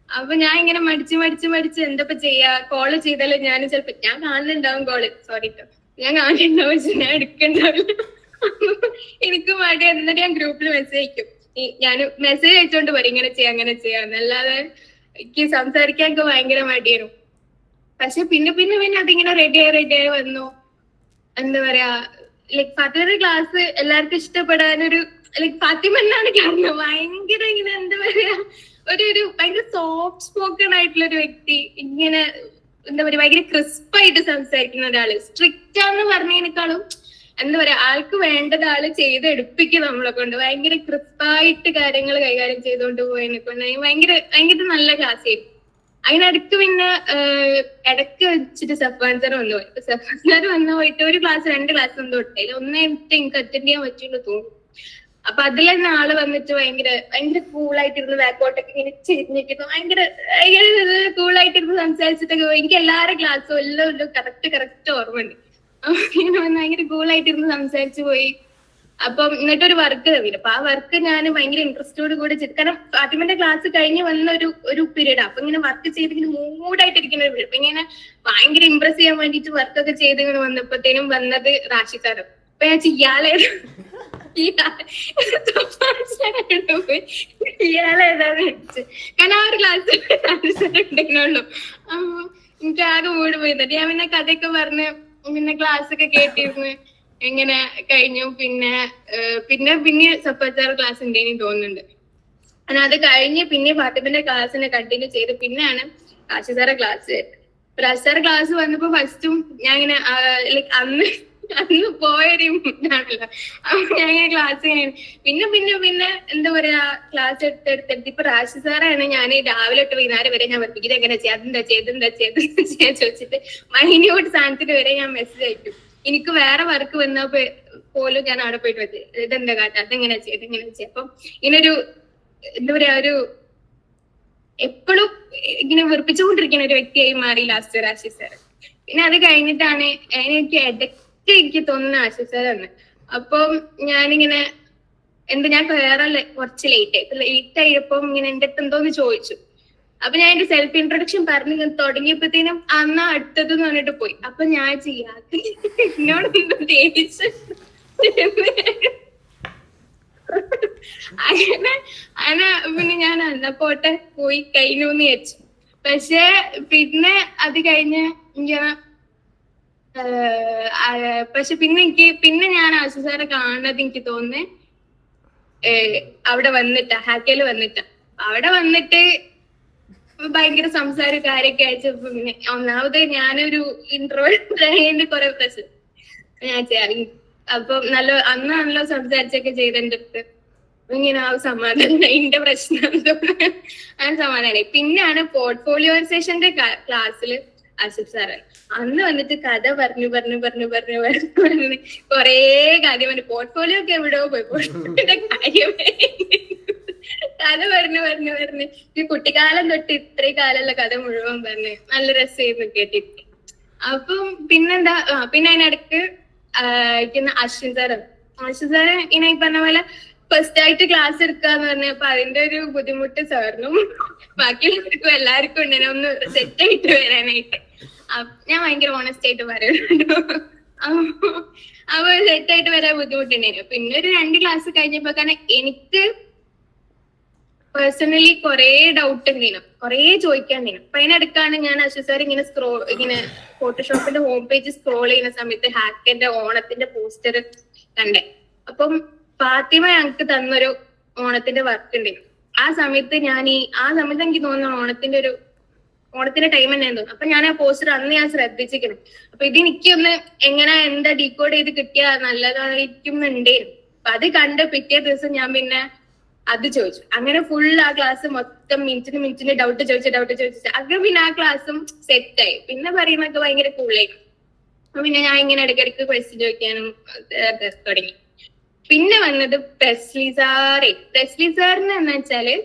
അപ്പൊ ഞാൻ ഇങ്ങനെ മടിച്ച് എന്തപ്പോ ചെയ്യാ, കോള് ചെയ്താലും ഞാൻ ചിലപ്പോ ഞാൻ കാണുന്നുണ്ടാവും കോള്, സോറി ഞാൻ കാണുന്നുണ്ടാവും, പക്ഷെ ഞാൻ എടുക്കണ്ടാവില്ല. എനിക്ക് മടി. എന്നിട്ട് ഞാൻ ഗ്രൂപ്പിൽ മെസ്സേജ് അയക്കും. ഞാൻ മെസ്സേജ് അയച്ചോണ്ട് പറയും ഇങ്ങനെ ചെയ്യാന്നല്ലാതെ എനിക്ക് സംസാരിക്കാനൊക്കെ ഭയങ്കര മടിയായിരുന്നു. പക്ഷെ പിന്നെ അതിങ്ങനെ റെഡിയായി വന്നു. എന്താ പറയാ, ലൈക് ഫാത്തിമയുടെ ക്ലാസ് എല്ലാവർക്കും ഇഷ്ടപ്പെടാനൊരു ലൈക് ഫാത്തിമ എന്നാണ് കാരണം. ഭയങ്കര ഇങ്ങനെ എന്താ പറയാ, ഒരു ഭയങ്കര സോഫ്റ്റ് സ്പോക്കൺ ആയിട്ടുള്ള ഒരു വ്യക്തി. ഇങ്ങനെ എന്താ പറയാ, ഭയങ്കര ക്രിസ്പായിട്ട് സംസാരിക്കുന്ന ഒരാള്. സ്ട്രിക്റ്റ് ആണെന്ന് പറഞ്ഞതിനേക്കാളും എന്താ പറയാ, ആൾക്ക് വേണ്ടത് ആള് ചെയ്തെടുപ്പിക്കും നമ്മളെ കൊണ്ട്. ഭയങ്കര ക്രിസ്പായിട്ട് കാര്യങ്ങൾ കൈകാര്യം ചെയ്തുകൊണ്ട് പോയതിനെ കൊണ്ട് ഭയങ്കര നല്ല ക്ലാസ് ആയിരുന്നു. അതിനടുത്ത് പിന്നെ ഇടയ്ക്ക് വെച്ചിട്ട് സഫാൻ സാർ വന്നു പോയി. സഫാൻ സാർ വന്നു പോയിട്ട് ഒരു ക്ലാസ് 2 ക്ലാസ് ഒന്നും തൊട്ടില്ല. ഒന്നേ എനിക്ക് അറ്റൻഡ് ചെയ്യാൻ പറ്റുള്ളൂ തോന്നുന്നു. അപ്പൊ അതിൽ തന്നെ ആള് വന്നിട്ട് ഭയങ്കര കൂളായിട്ടിരുന്ന് ബാക്കോട്ടൊക്കെ ഇങ്ങനെ ചെരിഞ്ഞിരിക്കുന്നു. ഭയങ്കര കൂളായിട്ടിരുന്ന് സംസാരിച്ചിട്ടൊക്കെ പോയി. എനിക്ക് എല്ലാവരുടെ ക്ലാസ്സും എല്ലാം കറക്റ്റ് ഓർമ്മയുണ്ട്. ഇങ്ങനെ വന്ന് ഭയങ്കര കൂളായിട്ടിരുന്ന് സംസാരിച്ചു പോയി. അപ്പം എന്നിട്ടൊരു വർക്ക് തന്നില്ല. അപ്പൊ ആ വർക്ക് ഞാൻ ഭയങ്കര ഇൻട്രസ്റ്റോട് കൂടി ചെയ്തു. കാരണം ഫാത്തിമന്റെ ക്ലാസ് കഴിഞ്ഞ് വന്ന ഒരു പീരീഡ്. അപ്പൊ ഇങ്ങനെ വർക്ക് ചെയ്ത് ഇങ്ങനെ മൂഡായിട്ടിരിക്കുന്ന ഒരു പീരീഡ്. അപ്പൊ ഇങ്ങനെ ഭയങ്കര ഇംപ്രസ് ചെയ്യാൻ വേണ്ടിട്ട് വർക്കൊക്കെ ചെയ്ത് ഇങ്ങനെ വന്നപ്പോഴത്തേനും വന്നത് റാഷി സാറ്. അപ്പൊ ഞാൻ ഇയാളേതാന്ന് വെച്ച്, കാരണം ആ ഒരു ക്ലാസ് ഉണ്ടെന്നുള്ളൂ. അപ്പൊ എനിക്ക് ആകെ മൂഡ് പോയി. എന്നിട്ട് ഞാൻ പിന്നെ കഥയൊക്കെ പറഞ്ഞ് പിന്നെ ക്ലാസ് ഒക്കെ കേട്ടിരുന്ന് എങ്ങനെ കഴിഞ്ഞു. പിന്നെ സഫാച്ചാർ ക്ലാസ് ഉണ്ടെന്ന് തോന്നുന്നുണ്ട്. അങ്ങനെ അത് കഴിഞ്ഞ് പിന്നെ ഫാത്തിമന്റെ ക്ലാസ്സിനെ കണ്ടിന്യൂ ചെയ്ത് പിന്നെയാണ് ആശി സാറെ ക്ലാസ്. ആശി സാറെ ക്ലാസ് വന്നപ്പോ ഫസ്റ്റും ഞാൻ ഇങ്ങനെ ലൈക്ക് അന്ന് പോയൊരു ഇതാണല്ലോ, അപ്പൊ ഞാൻ ഇങ്ങനെ ക്ലാസ് പിന്നെ എന്താ പറയാ ക്ലാസ് എടുത്തെടുത്ത് ഇപ്പൊ റാഷി സാറാണ് ഞാൻ രാവിലെ തൊട്ട് വൈകുന്നേരം വരെ ഞാൻ ഇത് എങ്ങനെ ചെയ്യാം, അതെന്താ ചെയ്യാൻ ചോദിച്ചിട്ട് മൈന്യൂട്ട് സാധനത്തിന് വരെ ഞാൻ മെസ്സേജ് അയക്കും. എനിക്ക് വേറെ വർക്ക് വന്നപ്പോ പോലും ഞാൻ അവിടെ പോയിട്ട് വെച്ച് ഇതെന്താ കാട്ടാ, അതെങ്ങനെ ചെയ്യാം. അപ്പം ഇങ്ങനൊരു എന്താ പറയാ ഒരു എപ്പോഴും ഇങ്ങനെ വെറുപ്പിച്ചുകൊണ്ടിരിക്കുന്ന ഒരു വ്യക്തിയായി മാറി ലാസ്റ്റ് റാഷി സാർ. പിന്നെ അത് കഴിഞ്ഞിട്ടാണ് എനിക്ക് ഇടയ്ക്ക് എനിക്ക് തോന്നുന്ന ആശി സാറാണ്. അപ്പം ഞാനിങ്ങനെ ഞാൻ വേറെ കുറച്ച് ലേറ്റ് ആയപ്പം ഇങ്ങനെ എന്റെ അടുത്ത് എന്തോന്ന് ചോദിച്ചു. അപ്പൊ ഞാൻ എന്റെ സെൽഫ് ഇൻട്രൊഡക്ഷൻ പറഞ്ഞ് തുടങ്ങിയപ്പോഴത്തേനും അന്ന് അടുത്തതെന്ന് പറഞ്ഞിട്ട് പോയി. അപ്പൊ ഞാൻ ചെയ്യാത്ത എന്നോട് അങ്ങനെ പിന്നെ ഞാൻ പോട്ടെ പോയി കഴിഞ്ഞു എന്ന് വിചാരിച്ചു. പക്ഷെ പിന്നെ അത് കഴിഞ്ഞ് ഇങ്ങനെ പക്ഷെ പിന്നെ ഞാൻ ആശു സാറെ കാണുന്നത് എനിക്ക് തോന്നുന്നേ അവിടെ വന്നിട്ടാ ഹാക്കയില് വന്നിട്ടാ. അവിടെ വന്നിട്ട് ഭയങ്കര സംസാര കാര്യമൊക്കെ അയച്ചു. പിന്നെ ഒന്നാമത് ഞാനൊരു ഇൻട്രോവേർട്ട് കുറെ പ്രശ്നം ഞാൻ ചെയ്യാം. അപ്പം അന്നാണല്ലോ സംസാരിച്ചൊക്കെ ചെയ്തെന്റെ അടുത്ത്. ഇങ്ങനെ ആ സമാധാനം എന്റെ പ്രശ്നം അങ്ങനെ സമാധാനായി. പിന്നെയാണ് പോർട്ട്ഫോളിയോസേഷന്റെ ക്ലാസ്സില് ആസിഫ് സാറ് അന്ന് വന്നിട്ട് കഥ പറഞ്ഞു കൊറേ കാര്യം പറഞ്ഞു. പോർട്ട്ഫോളിയോ ഒക്കെ എവിടെയോ പോയി, പോർട്ട്ഫോളിയോയുടെ കാര്യമേ കഥ പറഞ്ഞു ഈ കുട്ടിക്കാലം തൊട്ട് ഇത്രയും കാലമുള്ള കഥ മുഴുവൻ പറഞ്ഞ് നല്ല രസമായിരുന്നു കേട്ടിട്ട്. അപ്പം പിന്നെന്താ പിന്നെ അതിനിടക്ക് അശ്വിൻ സാറ് ഇങ്ങനെ ഈ പറഞ്ഞ പോലെ ഫസ്റ്റ് ആയിട്ട് ക്ലാസ് എടുക്കാന്ന് പറഞ്ഞപ്പോ അതിന്റെ ഒരു ബുദ്ധിമുട്ട് സാറിനും ബാക്കിയുള്ളവർക്കും എല്ലാവർക്കും ഉണ്ടായിരുന്നു ഒന്ന് സെറ്റ് ആയിട്ട് വരാനായിട്ട്. ഞാൻ ഭയങ്കര ഓണസ്റ്റ് ആയിട്ട് പറയുന്നുണ്ടോ. അപ്പൊ സെറ്റ് ആയിട്ട് വരാൻ ബുദ്ധിമുട്ടുണ്ടായിരുന്നു. പിന്നെ ഒരു 2 ക്ലാസ് കഴിഞ്ഞപ്പോ കാരണം എനിക്ക് പേഴ്സണലി കുറെ ഡൗട്ട് ഉണ്ടായിരുന്നു, കുറെ ചോദിക്കാണ്ടായിരുന്നു. അപ്പൊ അതിനടുക്കാണ് ഞാൻ അശ്വ സാർ ഇങ്ങനെ ഫോട്ടോഷോപ്പിന്റെ ഹോം പേജ് സ്ക്രോൾ ചെയ്യുന്ന സമയത്ത് ഹാക്കന്റെ ഓണത്തിന്റെ പോസ്റ്റർ കണ്ടേ. അപ്പം ഫാത്തിമ ഞങ്ങൾക്ക് തന്നൊരു ഓണത്തിന്റെ വർക്ക് ഉണ്ടായിരുന്നു. ആ സമയത്ത് എനിക്ക് തോന്നുന്നു ഓണത്തിന്റെ ടൈം തന്നെ തോന്നുന്നു. അപ്പൊ ഞാൻ ആ പോസ്റ്റർ അന്ന് ഞാൻ ശ്രദ്ധിച്ചിരിക്കണം. അപ്പൊ ഇതെനിക്കൊന്ന് എന്താ ഡീകോഡ് ചെയ്ത് കിട്ടിയാ നല്ലതായിരിക്കുന്നുണ്ടായിരുന്നു. അപ്പൊ അത് കണ്ട് പിറ്റേ ദിവസം ഞാൻ പിന്നെ അത് ചോദിച്ചു. അങ്ങനെ ഫുൾ ആ ക്ലാസ് മൊത്തം മിനിറ്റിന് ഡൗട്ട് ചോദിച്ചു. അങ്ങനെ പിന്നെ ആ ക്ലാസ്സും സെറ്റായി. പിന്നെ പറയുന്നൊക്കെ ഭയങ്കര കൂളായി. പിന്നെ ഞാൻ ഇങ്ങനെ ഇടയ്ക്കിടയ്ക്ക് ക്വസ്റ്റ്യൻ ചോദിക്കാനും തുടങ്ങി. പിന്നെ വന്നത് പ്രസ്ലി സാറിന് എന്ന് വെച്ചാല്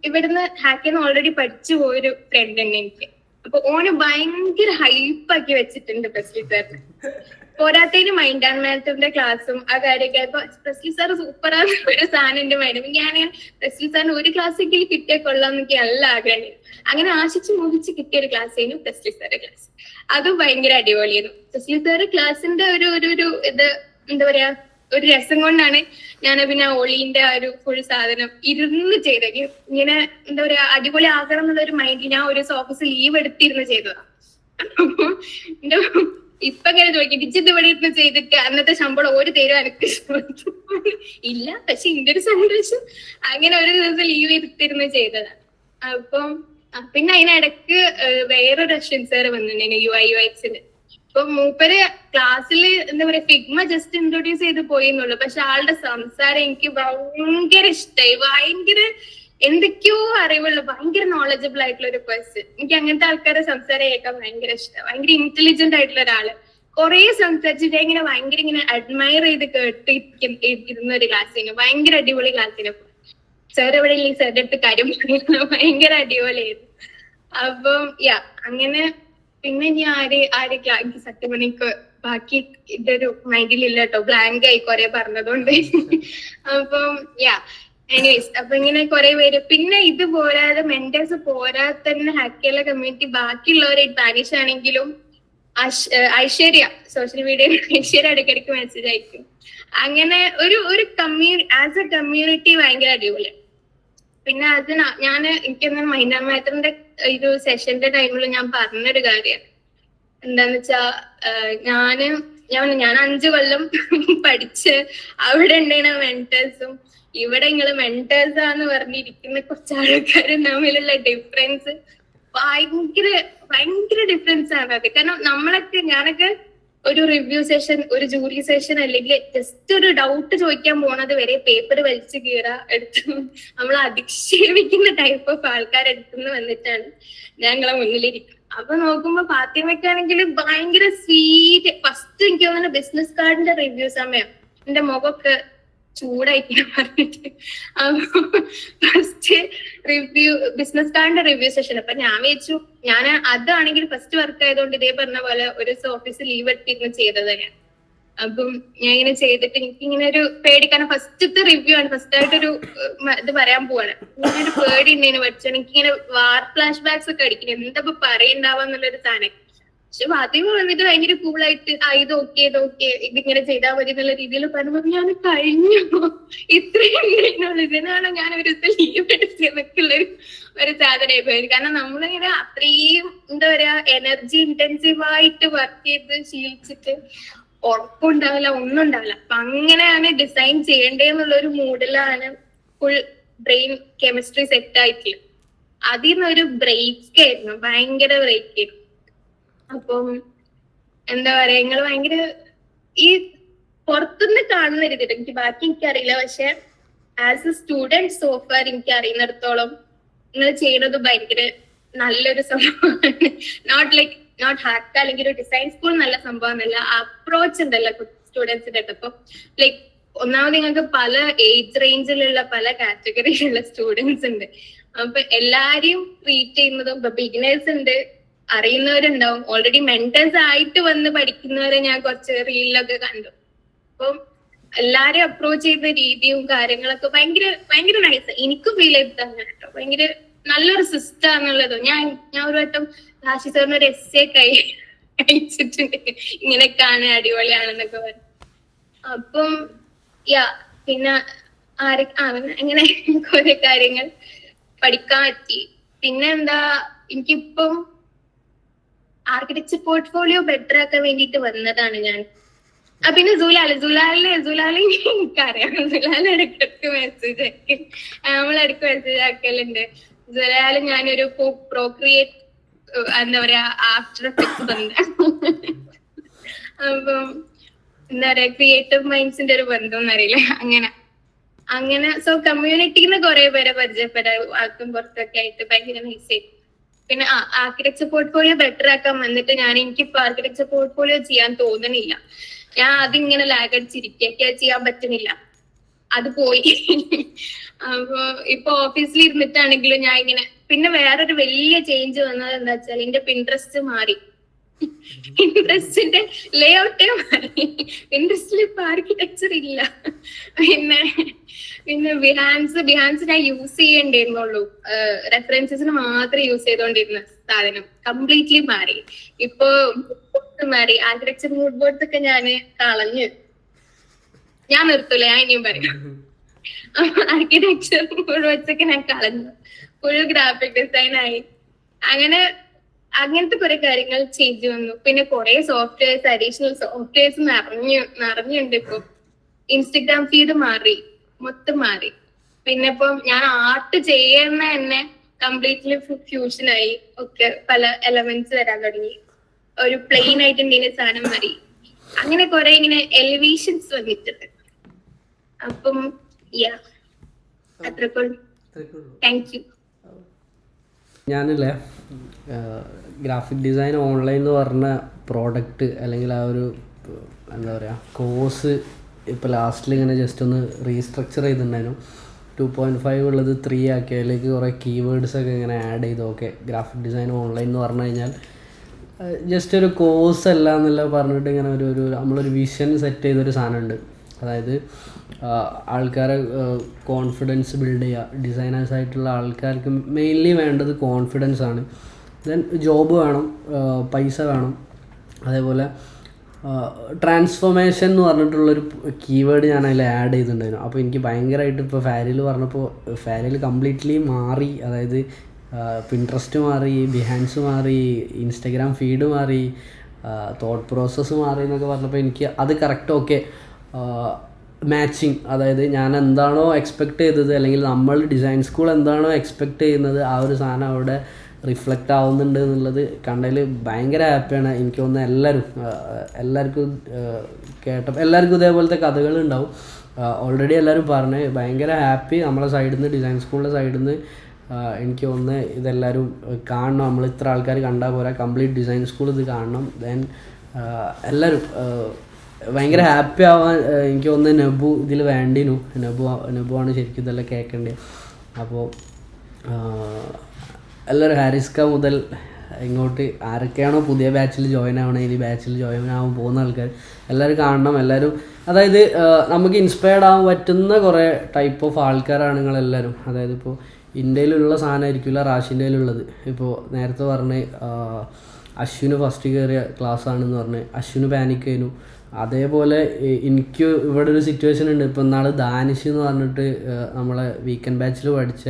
ഇവിടുന്ന് ഹാക്കിന്ന് ഓൾറെഡി പഠിച്ചു പോയൊരു ഫ്രണ്ട് ഉണ്ട് എനിക്ക്. അപ്പൊ ഓന് ഭയങ്കര ഹൈപ്പാക്കി വെച്ചിട്ടുണ്ട് പ്രസ്ലി സാറിന്. പോരാത്തതിന് മൈൻഡ് ആൻഡ് മാത്സിന്റെ ക്ലാസ്സും ആ കാര്യമൊക്കെ ആയപ്പോ പ്രസ്ലി സാർ സൂപ്പറാണ് ഒരു സാധനം എന്റെ മൈൻഡ്. ഞാൻ പ്രസ്ലി സാറിന് ഒരു ക്ലാസ്സെങ്കിലും കിട്ടിയാൽ കൊള്ളാം എന്നൊക്കെ നല്ല ആഗ്രഹം. അങ്ങനെ ആശിച്ച് മോഹിച്ച് കിട്ടിയ ഒരു ക്ലാസ് ആയിരുന്നു പ്രസ്ലി സാറിന്റെ ക്ലാസ്. അതും ഭയങ്കര അടിപൊളിയായിരുന്നു. പ്രസ്ലി സാറ് ക്ലാസ്സിന്റെ ഒരു ഇത് എന്താ പറയാ ഒരു രസം കൊണ്ടാണ് ഞാൻ പിന്നെ ഒളീന്റെ ഒരു ഫുൾ സാധനം ഇരുന്ന് ചെയ്തത്. ഇങ്ങനെ എന്താ പറയാ അടിപൊളി ആകണം എന്നുള്ള ഒരു മൈൻഡിൽ ഞാൻ ഒരു ഓഫീസ് ലീവ് എടുത്തിരുന്ന് ചെയ്തതാ. അപ്പൊ എന്റെ ഇപ്പൊ ഇങ്ങനെ ചോദിക്കും ഡിജിറ്റ് ഇവിടെ ഇരുന്ന് ചെയ്തിട്ട് അന്നത്തെ ശമ്പളം ഒരു തരും എനിക്ക് ഇല്ല, പക്ഷെ ഇതിന്റെ ഒരു സന്തോഷം അങ്ങനെ ഒരു ദിവസം ലീവ് എടുത്തിരുന്ന് ചെയ്തതാ. അപ്പം പിന്നെ അതിനിടക്ക് വേറൊരു അശ്വിൻ സാറ് വന്നിട്ടുണ്ടായിരുന്നു UI/UX. ഇപ്പൊ മൂപ്പര് ക്ലാസ്സിൽ എന്താ പറയാ ഫിഗ്മ ജസ്റ്റ് ഇൻട്രൊഡ്യൂസ് ചെയ്ത് പോയിന്നുള്ളൂ. പക്ഷെ ആളുടെ സംസാരം എനിക്ക് ഭയങ്കര ഇഷ്ടമായി. ഭയങ്കര എന്തൊക്കെയോ അറിവുള്ള ഭയങ്കര നോളജബിൾ ആയിട്ടുള്ള ഒരു പേഴ്സൺ. എനിക്ക് അങ്ങനത്തെ ആൾക്കാരെ സംസാരം കേൾക്കാൻ ഭയങ്കര ഇഷ്ടമാണ്. ഭയങ്കര ഇന്റലിജന്റ് ആയിട്ടുള്ള ഒരാള്. കുറെ സംസാരിച്ചിട്ട് ഇങ്ങനെ ഭയങ്കര ഇങ്ങനെ അഡ്മയർ ചെയ്ത് കേട്ടിരുന്ന ഒരു ക്ലാസ്സിന് ഭയങ്കര അടിപൊളി ക്ലാസ്സിന്. സാർ എവിടെ ഇല്ലെങ്കിൽ സാറിന്റെ അടുത്ത് കാര്യം പറയുന്നത് ഭയങ്കര അടിപൊളിയായിരുന്നു. അപ്പം അങ്ങനെ പിന്നെ ഇനി ആര് സത്യം എനിക്ക് ബാക്കി ഇതൊരു മൈൻഡിലില്ല കേട്ടോ, ബ്ലാങ്ക് ആയി കുറെ പറഞ്ഞതുകൊണ്ട്. അപ്പം എനിവേസ് അപ്പൊ ഇങ്ങനെ കുറെ പേര് പിന്നെ ഇത് പോരാതെ മെന്റേഴ്സ് പോരാതെ തന്നെ ഹാക്കിയുള്ള കമ്മ്യൂണിറ്റി ബാക്കിയുള്ളവരായിട്ട് പാനിഷ് ആണെങ്കിലും ഐശ്വര്യ സോഷ്യൽ മീഡിയയിൽ ഐശ്വര്യ ഇടയ്ക്കിടയ്ക്ക് മെസ്സേജ് അയക്കും. അങ്ങനെ ഒരു ആസ് എ കമ്മ്യൂണിറ്റി ഭയങ്കര അടിപൊളിയാണ്. പിന്നെ അത് എനിക്കെന്താ മൈൻഡ് ആൻഡ് മാറ്ററിന്റെ ഒരു സെഷന്റെ ടൈമിൽ ഞാൻ പറഞ്ഞൊരു കാര്യമാണ്. എന്താന്ന് വെച്ചാ ഞാൻ 5 കൊല്ലം പഠിച്ച് അവിടെ ഉണ്ടായിരുന്ന മെന്റേഴ്സും ഇവിടെ നിങ്ങള് മെന്റേഴ്സ് ആന്ന് പറഞ്ഞിരിക്കുന്ന കുറച്ച് ആൾക്കാരും തമ്മിലുള്ള ഡിഫറൻസ് ഭയങ്കര ഡിഫറൻസ് ആണ് അത്. കാരണം ഞാനൊക്കെ ഒരു റിവ്യൂ സെഷൻ, ഒരു ജൂറി സെഷൻ അല്ലെങ്കിൽ ജസ്റ്റ് ഒരു ഡൗട്ട് ചോദിക്കാൻ പോണത് വരെ പേപ്പർ വലിച്ചു എടുത്ത് നമ്മൾ അധിക്ഷേപിക്കുന്ന ടൈപ്പ് ഓഫ് ആൾക്കാരെടുത്തുനിന്ന് വന്നിട്ടാണ് ഞങ്ങളെ മുന്നിലിരിക്കുന്നത്. അപ്പൊ നോക്കുമ്പോ ഫാത്തിമയ്ക്കാണെങ്കിൽ ഭയങ്കര സ്വീറ്റ്. ഫസ്റ്റ് എനിക്ക് തോന്നുന്നു ബിസിനസ് കാർഡിന്റെ റിവ്യൂ സമയം എന്റെ മുഖമൊക്കെ ചൂടായിട്ട് പറഞ്ഞിട്ട് അപ്പൊ ഫസ്റ്റ് ബിസിനസ് കാർഡിന്റെ റിവ്യൂ സെഷൻ. അപ്പൊ ഞാൻ വിചാരിച്ചു, ഞാൻ അതാണെങ്കിൽ ഫസ്റ്റ് വർക്ക് ആയതുകൊണ്ട് ഇതേ പറഞ്ഞ പോലെ ഒരു ഓഫീസ് ലീവ് എടുത്തിരുന്ന് ചെയ്തത് ഞാൻ. അപ്പം ഞാൻ ഇങ്ങനെ ചെയ്തിട്ട് എനിക്ക് ഇങ്ങനെ ഒരു പേടിക്കാനും ഫസ്റ്റത്തെ റിവ്യൂ ആണ്, ഫസ്റ്റ് ആയിട്ടൊരു ഇത് പറയാൻ പോവാണ്. ഇങ്ങനെ ഒരു പേടി ഉണ്ടേന് പഠിച്ചാൽ എനിക്കിങ്ങനെ വാർ ഫ്ലാഷ് ബാക്സ് ഒക്കെ അടിക്കണം, എന്താ ഇപ്പൊ പറയണ്ടാവാന്നുള്ളൊരു സാധനം. പക്ഷെ ഫാത്തിമ വന്നിട്ട് ഭയങ്കര കൂളായിട്ട് ഇത് ഓക്കെ ഇതിങ്ങനെ ചെയ്താൽ മതി എന്നുള്ള രീതിയിൽ പറഞ്ഞപ്പോ ഞാൻ കഴിഞ്ഞു, ഇത്രയും ഇതിനാണ് ഞാൻ ഒരു ദിവസം ലീവ് എടുത്തതൊക്കെയുള്ള ഒരു സാധനമായി പോയത്. കാരണം നമ്മളിങ്ങനെ അത്രയും എന്താ പറയാ എനർജി ഇന്റൻസീവായിട്ട് വർക്ക് ചെയ്ത് ശീലിച്ചിട്ട് ഉറപ്പുണ്ടാവില്ല, ഒന്നും ഉണ്ടാവില്ല. അപ്പൊ അങ്ങനെയാണ് ഡിസൈൻ ചെയ്യേണ്ടതെന്നുള്ള ഒരു മൂഡിലാണ് ഫുൾ ബ്രെയിൻ കെമിസ്ട്രി സെറ്റ് ആയിട്ടില്ല. അതിൽ നിന്നൊരു ബ്രേക്ക് ആയിരുന്നു, ഭയങ്കര ബ്രേക്ക് ആയിരുന്നു. അപ്പം എന്താ പറയാ, നിങ്ങൾ ഭയങ്കര ഈ പുറത്തുനിന്ന് കാണുന്ന രീതിയിൽ എനിക്ക് ബാക്കി എനിക്കറിയില്ല, പക്ഷെ ആസ് എ സ്റ്റുഡന്റ് സോഫാർ എനിക്ക് അറിയുന്നിടത്തോളം നിങ്ങൾ ചെയ്യുന്നത് ഭയങ്കര നല്ലൊരു സംഭവമാണ്. നോട്ട് ഹാക്ക് അല്ലെങ്കിൽ ഒരു ഡിസൈൻ സ്കൂൾ നല്ല സംഭവം എന്നല്ല, അപ്രോച്ച് ഉണ്ടല്ലോ സ്റ്റുഡൻസിന്റെ അടുത്ത്. അപ്പൊ ലൈക്ക് ഒന്നാമത് നിങ്ങൾക്ക് പല ഏജ് റേഞ്ചിലുള്ള പല കാറ്റഗറിയിലുള്ള സ്റ്റുഡൻസ് ഉണ്ട്. അപ്പൊ എല്ലാരെയും ട്രീറ്റ് ചെയ്യുന്നതും ഇപ്പൊ ബിഗിനേഴ്സ് ഉണ്ട്, അറിയുന്നവരുണ്ടാവും, ഓൾറെഡി മെന്റേഴ്സ് ആയിട്ട് വന്ന് പഠിക്കുന്നവരെ ഞാൻ കുറച്ച് റീലിലൊക്കെ കണ്ടു. അപ്പം എല്ലാരെയും അപ്രോച്ച് ചെയ്യുന്ന രീതിയും കാര്യങ്ങളൊക്കെ ഭയങ്കര നൈസ്. എനിക്കും ഫീൽ ചെയ്തിട്ട് അങ്ങനെ കേട്ടോ, ഭയങ്കര നല്ലൊരു സിസ്റ്റം എന്നുള്ളത്. ഞാൻ ഒരു വട്ടം രാശി സാറിന് ഒരു എസ്സേ കഴിച്ചിട്ടുണ്ട്, ഇങ്ങനെയൊക്കെയാണ് അടിപൊളിയാണെന്നൊക്കെ പറഞ്ഞു. അപ്പം പിന്നെ അങ്ങനെ കുറെ കാര്യങ്ങൾ പഠിക്കാൻ പറ്റി. പിന്നെ എന്താ, എനിക്കിപ്പം ആർക്കിടെക്ചർ പോർട്ട്ഫോളിയോ ബെറ്റർ ആക്കാൻ വേണ്ടിയിട്ട് വന്നതാണ് ഞാൻ. പിന്നെ സുലാലിനെ എനിക്കറിയാം, സുലാൽ ഇടയ്ക്കിടയ്ക്ക് മെസ്സേജ് ആക്കൽ, നമ്മളിടയ്ക്ക് മെസ്സേജ് ആക്കലുണ്ട്. സുലാല് ഞാനൊരു പ്രോക്രിയേറ്റ് എന്താ പറയാ ആഫ്റ്റർ എഫക്ട്സ് ബന്ധം, അപ്പം എന്താ പറയാ ക്രിയേറ്റീവ് മൈൻഡ്സിന്റെ ഒരു ബന്ധം എന്നറിയില്ല, അങ്ങനെ സോ കമ്മ്യൂണിറ്റിന്ന് കുറെ പേരെ പരിചയപ്പെടാൻ ആൾക്കും പുറത്തൊക്കെ ആയിട്ട് ഭയങ്കര നൈസായി. പിന്നെ ആർക്കിടെക്ചർ പോർട്ട്ഫോളിയോ ബെറ്റർ ആക്കാൻ വന്നിട്ട് എനിക്കിപ്പോ ആർക്കിടെക്ചർ പോർട്ട്ഫോളിയോ ചെയ്യാൻ തോന്നുന്നില്ല. ഞാൻ അതിങ്ങനെ ലാഗ് അടിച്ചിരിക്കുക, ചെയ്യാൻ പറ്റുന്നില്ല, അത് പോയി. അപ്പൊ ഇപ്പൊ ഓഫീസിൽ ഇരുന്നിട്ടാണെങ്കിലും ഞാൻ ഇങ്ങനെ, പിന്നെ വേറൊരു വലിയ ചേഞ്ച് വന്നത് എന്താ വെച്ചാൽ എന്റെ പിൻട്രസ്റ്റ് മാറി, പിൻട്രസ്റ്റിന്റെ ലേ ഔട്ടേ മാറി. പിൻട്രസ്റ്റിൽ ഇപ്പൊ ആർക്കിടെക്ചർ ഇല്ല. പിന്നെ ബിഹാൻസ് ഞാൻ യൂസ് ചെയ്യേണ്ടിയിരുന്നുള്ളൂ, റെഫറൻസസിന് മാത്രം യൂസ് ചെയ്തോണ്ടിരുന്ന സാധനം കംപ്ലീറ്റ്ലി മാറി. ഇപ്പൊ മാറി, ആർക്കിടെക്ചർ മൂഡ് ബോർഡ്സ് ഒക്കെ ഞാന് കളഞ്ഞു. ഞാൻ നിർത്തൂല, ഞാൻ ഇനിയും പറയാം. ആർക്കിടെക്ചർ മൂഡ് ബോർഡ്സ് ഒക്കെ ഞാൻ കളഞ്ഞു, ഫുൾ ഗ്രാഫിക് ഡിസൈൻ ആയി. അങ്ങനത്തെ കുറെ കാര്യങ്ങൾ ചെയ്തു വന്നു. പിന്നെ കുറെ സോഫ്റ്റ്വെയർസ്, അഡീഷണൽ സോഫ്റ്റ്വെയർസ് നിറഞ്ഞുണ്ട്. ഇപ്പൊ ഇൻസ്റ്റഗ്രാം ഫീഡ് മാറി, മൊത്തം മാറി. പിന്നെ ഇപ്പം ഞാൻ ആർട്ട് ചെയ്യുന്ന തന്നെ കംപ്ലീറ്റ്ലി ഫ്യൂഷനായി, ഒക്കെ പല എലമെന്റ്സ് വരാൻ തുടങ്ങി. ഒരു പ്ലെയിൻ ആയിട്ട് എന്തെങ്കിലും സാധനം മാറി, അങ്ങനെ കുറെ ഇങ്ങനെ എലിവേഷൻസ് വന്നിട്ടുണ്ട്. അപ്പം അത്രക്കുള്ളൂ. Thank you. ഞാനില്ലേ ഗ്രാഫിക് ഡിസൈൻ ഓൺലൈൻ എന്ന് പറഞ്ഞ പ്രോഡക്റ്റ് അല്ലെങ്കിൽ ആ ഒരു എന്താ പറയുക കോഴ്സ് ഇപ്പോൾ ലാസ്റ്റിൽ ഇങ്ങനെ ജസ്റ്റ് ഒന്ന് റീസ്ട്രക്ചർ ചെയ്തിട്ടുണ്ടായിരുന്നു. 2.5 ഉള്ളത് 3 ആക്കി, അതിലേക്ക് കുറേ കീവേഡ്സൊക്കെ ഇങ്ങനെ ആഡ് ചെയ്തു. ഓക്കെ, ഗ്രാഫിക് ഡിസൈൻ ഓൺലൈൻ എന്ന് പറഞ്ഞു കഴിഞ്ഞാൽ ജസ്റ്റ് ഒരു കോഴ്സ് അല്ല എന്നല്ല പറഞ്ഞിട്ട് ഇങ്ങനെ ഒരു നമ്മളൊരു വിഷൻ സെറ്റ് ചെയ്തൊരു സാധനമുണ്ട്. അതായത് ആൾക്കാരെ കോൺഫിഡൻസ് ബിൽഡ് ചെയ്യുക. ഡിസൈനേഴ്സ് ആയിട്ടുള്ള ആൾക്കാർക്ക് മെയിൻലി വേണ്ടത് കോൺഫിഡൻസ് ആണ്. ദെൻ ജോബ് വേണം, പൈസ വേണം, അതേപോലെ ട്രാൻസ്ഫോർമേഷൻ എന്ന് പറഞ്ഞിട്ടുള്ളൊരു കീവേഡ് ഞാൻ അതിൽ ആഡ് ചെയ്തിട്ടുണ്ടായിരുന്നു. അപ്പോൾ എനിക്ക് ഭയങ്കരമായിട്ട് ഇപ്പോൾ ഫാരിൽ പറഞ്ഞപ്പോൾ ഫാരിൽ കംപ്ലീറ്റ്ലി മാറി. അതായത് പിൻട്രസ്റ്റ് മാറി, ബിഹാൻസ് മാറി, ഇൻസ്റ്റഗ്രാം ഫീഡ് മാറി, തോട്ട് പ്രോസസ്സ് മാറി എന്നൊക്കെ പറഞ്ഞപ്പോൾ എനിക്ക് അത് കറക്റ്റ്. ഓക്കെ, മാച്ചിങ്, അതായത് ഞാൻ എന്താണോ എക്സ്പെക്റ്റ് ചെയ്തത് അല്ലെങ്കിൽ നമ്മൾ ഡിസൈൻ സ്കൂൾ എന്താണോ എക്സ്പെക്റ്റ് ചെയ്യുന്നത് ആ ഒരു സാധനം അവിടെ റിഫ്ലക്റ്റ് ആവുന്നുണ്ട് എന്നുള്ളത് കണ്ടതിൽ ഭയങ്കര ഹാപ്പിയാണ്. എനിക്ക് തോന്നുന്നത് എല്ലാവർക്കും കേട്ടപ്പോൾ എല്ലാവർക്കും ഇതേപോലത്തെ കഥകളുണ്ടാവും. ഓൾറെഡി എല്ലാവരും പറഞ്ഞ് ഭയങ്കര ഹാപ്പി. നമ്മളെ സൈഡിൽ നിന്ന് ഡിസൈൻ സ്കൂളിൻ്റെ സൈഡിൽ നിന്ന് എനിക്ക് തോന്നുന്നത് ഇതെല്ലാവരും കാണണം. നമ്മൾ ഇത്ര ആൾക്കാർ കണ്ടാൽ പോരാ, കംപ്ലീറ്റ് ഡിസൈൻ സ്കൂൾ ഇത് കാണണം. ദെൻ എല്ലാവരും ഭയങ്കര ഹാപ്പി ആവാൻ എനിക്ക് തോന്നുന്നത് നബു ഇതിൽ വേണ്ടിനു. നബുവാണ് ശരിക്കും ഇതെല്ലാം കേൾക്കേണ്ടത്. അപ്പോൾ എല്ലാവരും ഹാരിസ്ക മുതൽ ഇങ്ങോട്ട് ആരൊക്കെയാണോ പുതിയ ബാച്ചിൽ ജോയിൻ ആവണേ, ഇനി ബാച്ചിൽ ജോയിൻ ആവാൻ പോകുന്ന ആൾക്കാർ എല്ലാവരും കാണണം. എല്ലാവരും അതായത് നമുക്ക് ഇൻസ്പയർഡ് ആവാൻ പറ്റുന്ന കുറേ ടൈപ്പ് ഓഫ് ആൾക്കാരാണ് നിങ്ങളെല്ലാവരും. അതായത് ഇപ്പോൾ ഇന്ത്യയിലുള്ള സാധനമായിരിക്കില്ല റാഷിൻ്റെ കയ്യിലുള്ളത്. ഇപ്പോൾ നേരത്തെ പറഞ്ഞ് അശ്വിന് ഫസ്റ്റ് കയറിയ ക്ലാസ്സാണെന്ന് പറഞ്ഞ് അശ്വിന് പാനിക് ആയിരുന്നു. അതേപോലെ എനിക്ക് ഇവിടെ ഒരു സിറ്റുവേഷൻ ഉണ്ട്. ഇപ്പോൾ ഇന്നാൾ ദാനിഷ് എന്ന് പറഞ്ഞിട്ട് നമ്മളെ വീക്കെൻഡ് ബാച്ചിൽ പഠിച്ച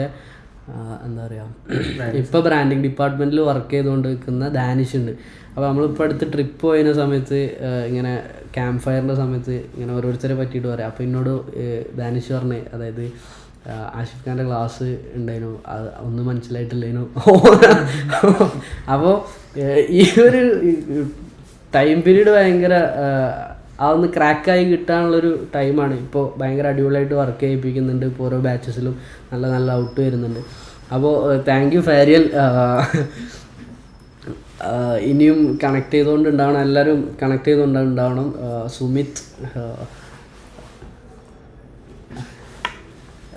എന്താ പറയുക ഇപ്പോൾ ബ്രാൻഡിങ് ഡിപ്പാർട്ട്മെൻറ്റിൽ വർക്ക് ചെയ്തുകൊണ്ട് നിൽക്കുന്ന ദാനിഷ് ഉണ്ട്. അപ്പോൾ നമ്മളിപ്പോൾ അടുത്ത് ട്രിപ്പ് പോയതിന സമയത്ത് ഇങ്ങനെ ക്യാമ്പ് ഫയറിൻ്റെ സമയത്ത് ഇങ്ങനെ ഓരോരുത്തരെ പറ്റിയിട്ട് പറയാം. അപ്പോൾ എന്നോട് ദാനിഷ് പറഞ്ഞ്, അതായത് ആഷിഫ് ഖാൻ്റെ ക്ലാസ് ഉണ്ടായിരുന്നു, അത് ഒന്നും മനസ്സിലായിട്ടില്ലേനു. അപ്പോൾ ഈ ഒരു ടൈം പീരീഡ് ഭയങ്കര അതൊന്ന് ക്രാക്കായി കിട്ടാനുള്ളൊരു ടൈമാണ്. ഇപ്പോൾ ഭയങ്കര അടിപൊളിയായിട്ട് വർക്ക് ചെയ്യിപ്പിക്കുന്നുണ്ട്. ഇപ്പോൾ ഓരോ ബാച്ചസിലും നല്ല നല്ല ഔട്ട് വരുന്നുണ്ട്. അപ്പോൾ താങ്ക് യു ഫാരിയൽ. ഇനിയും കണക്ട് ചെയ്തുകൊണ്ടുണ്ടാവണം, എല്ലാവരും കണക്ട് ചെയ്തുകൊണ്ടുണ്ടാവണം. സുമിത്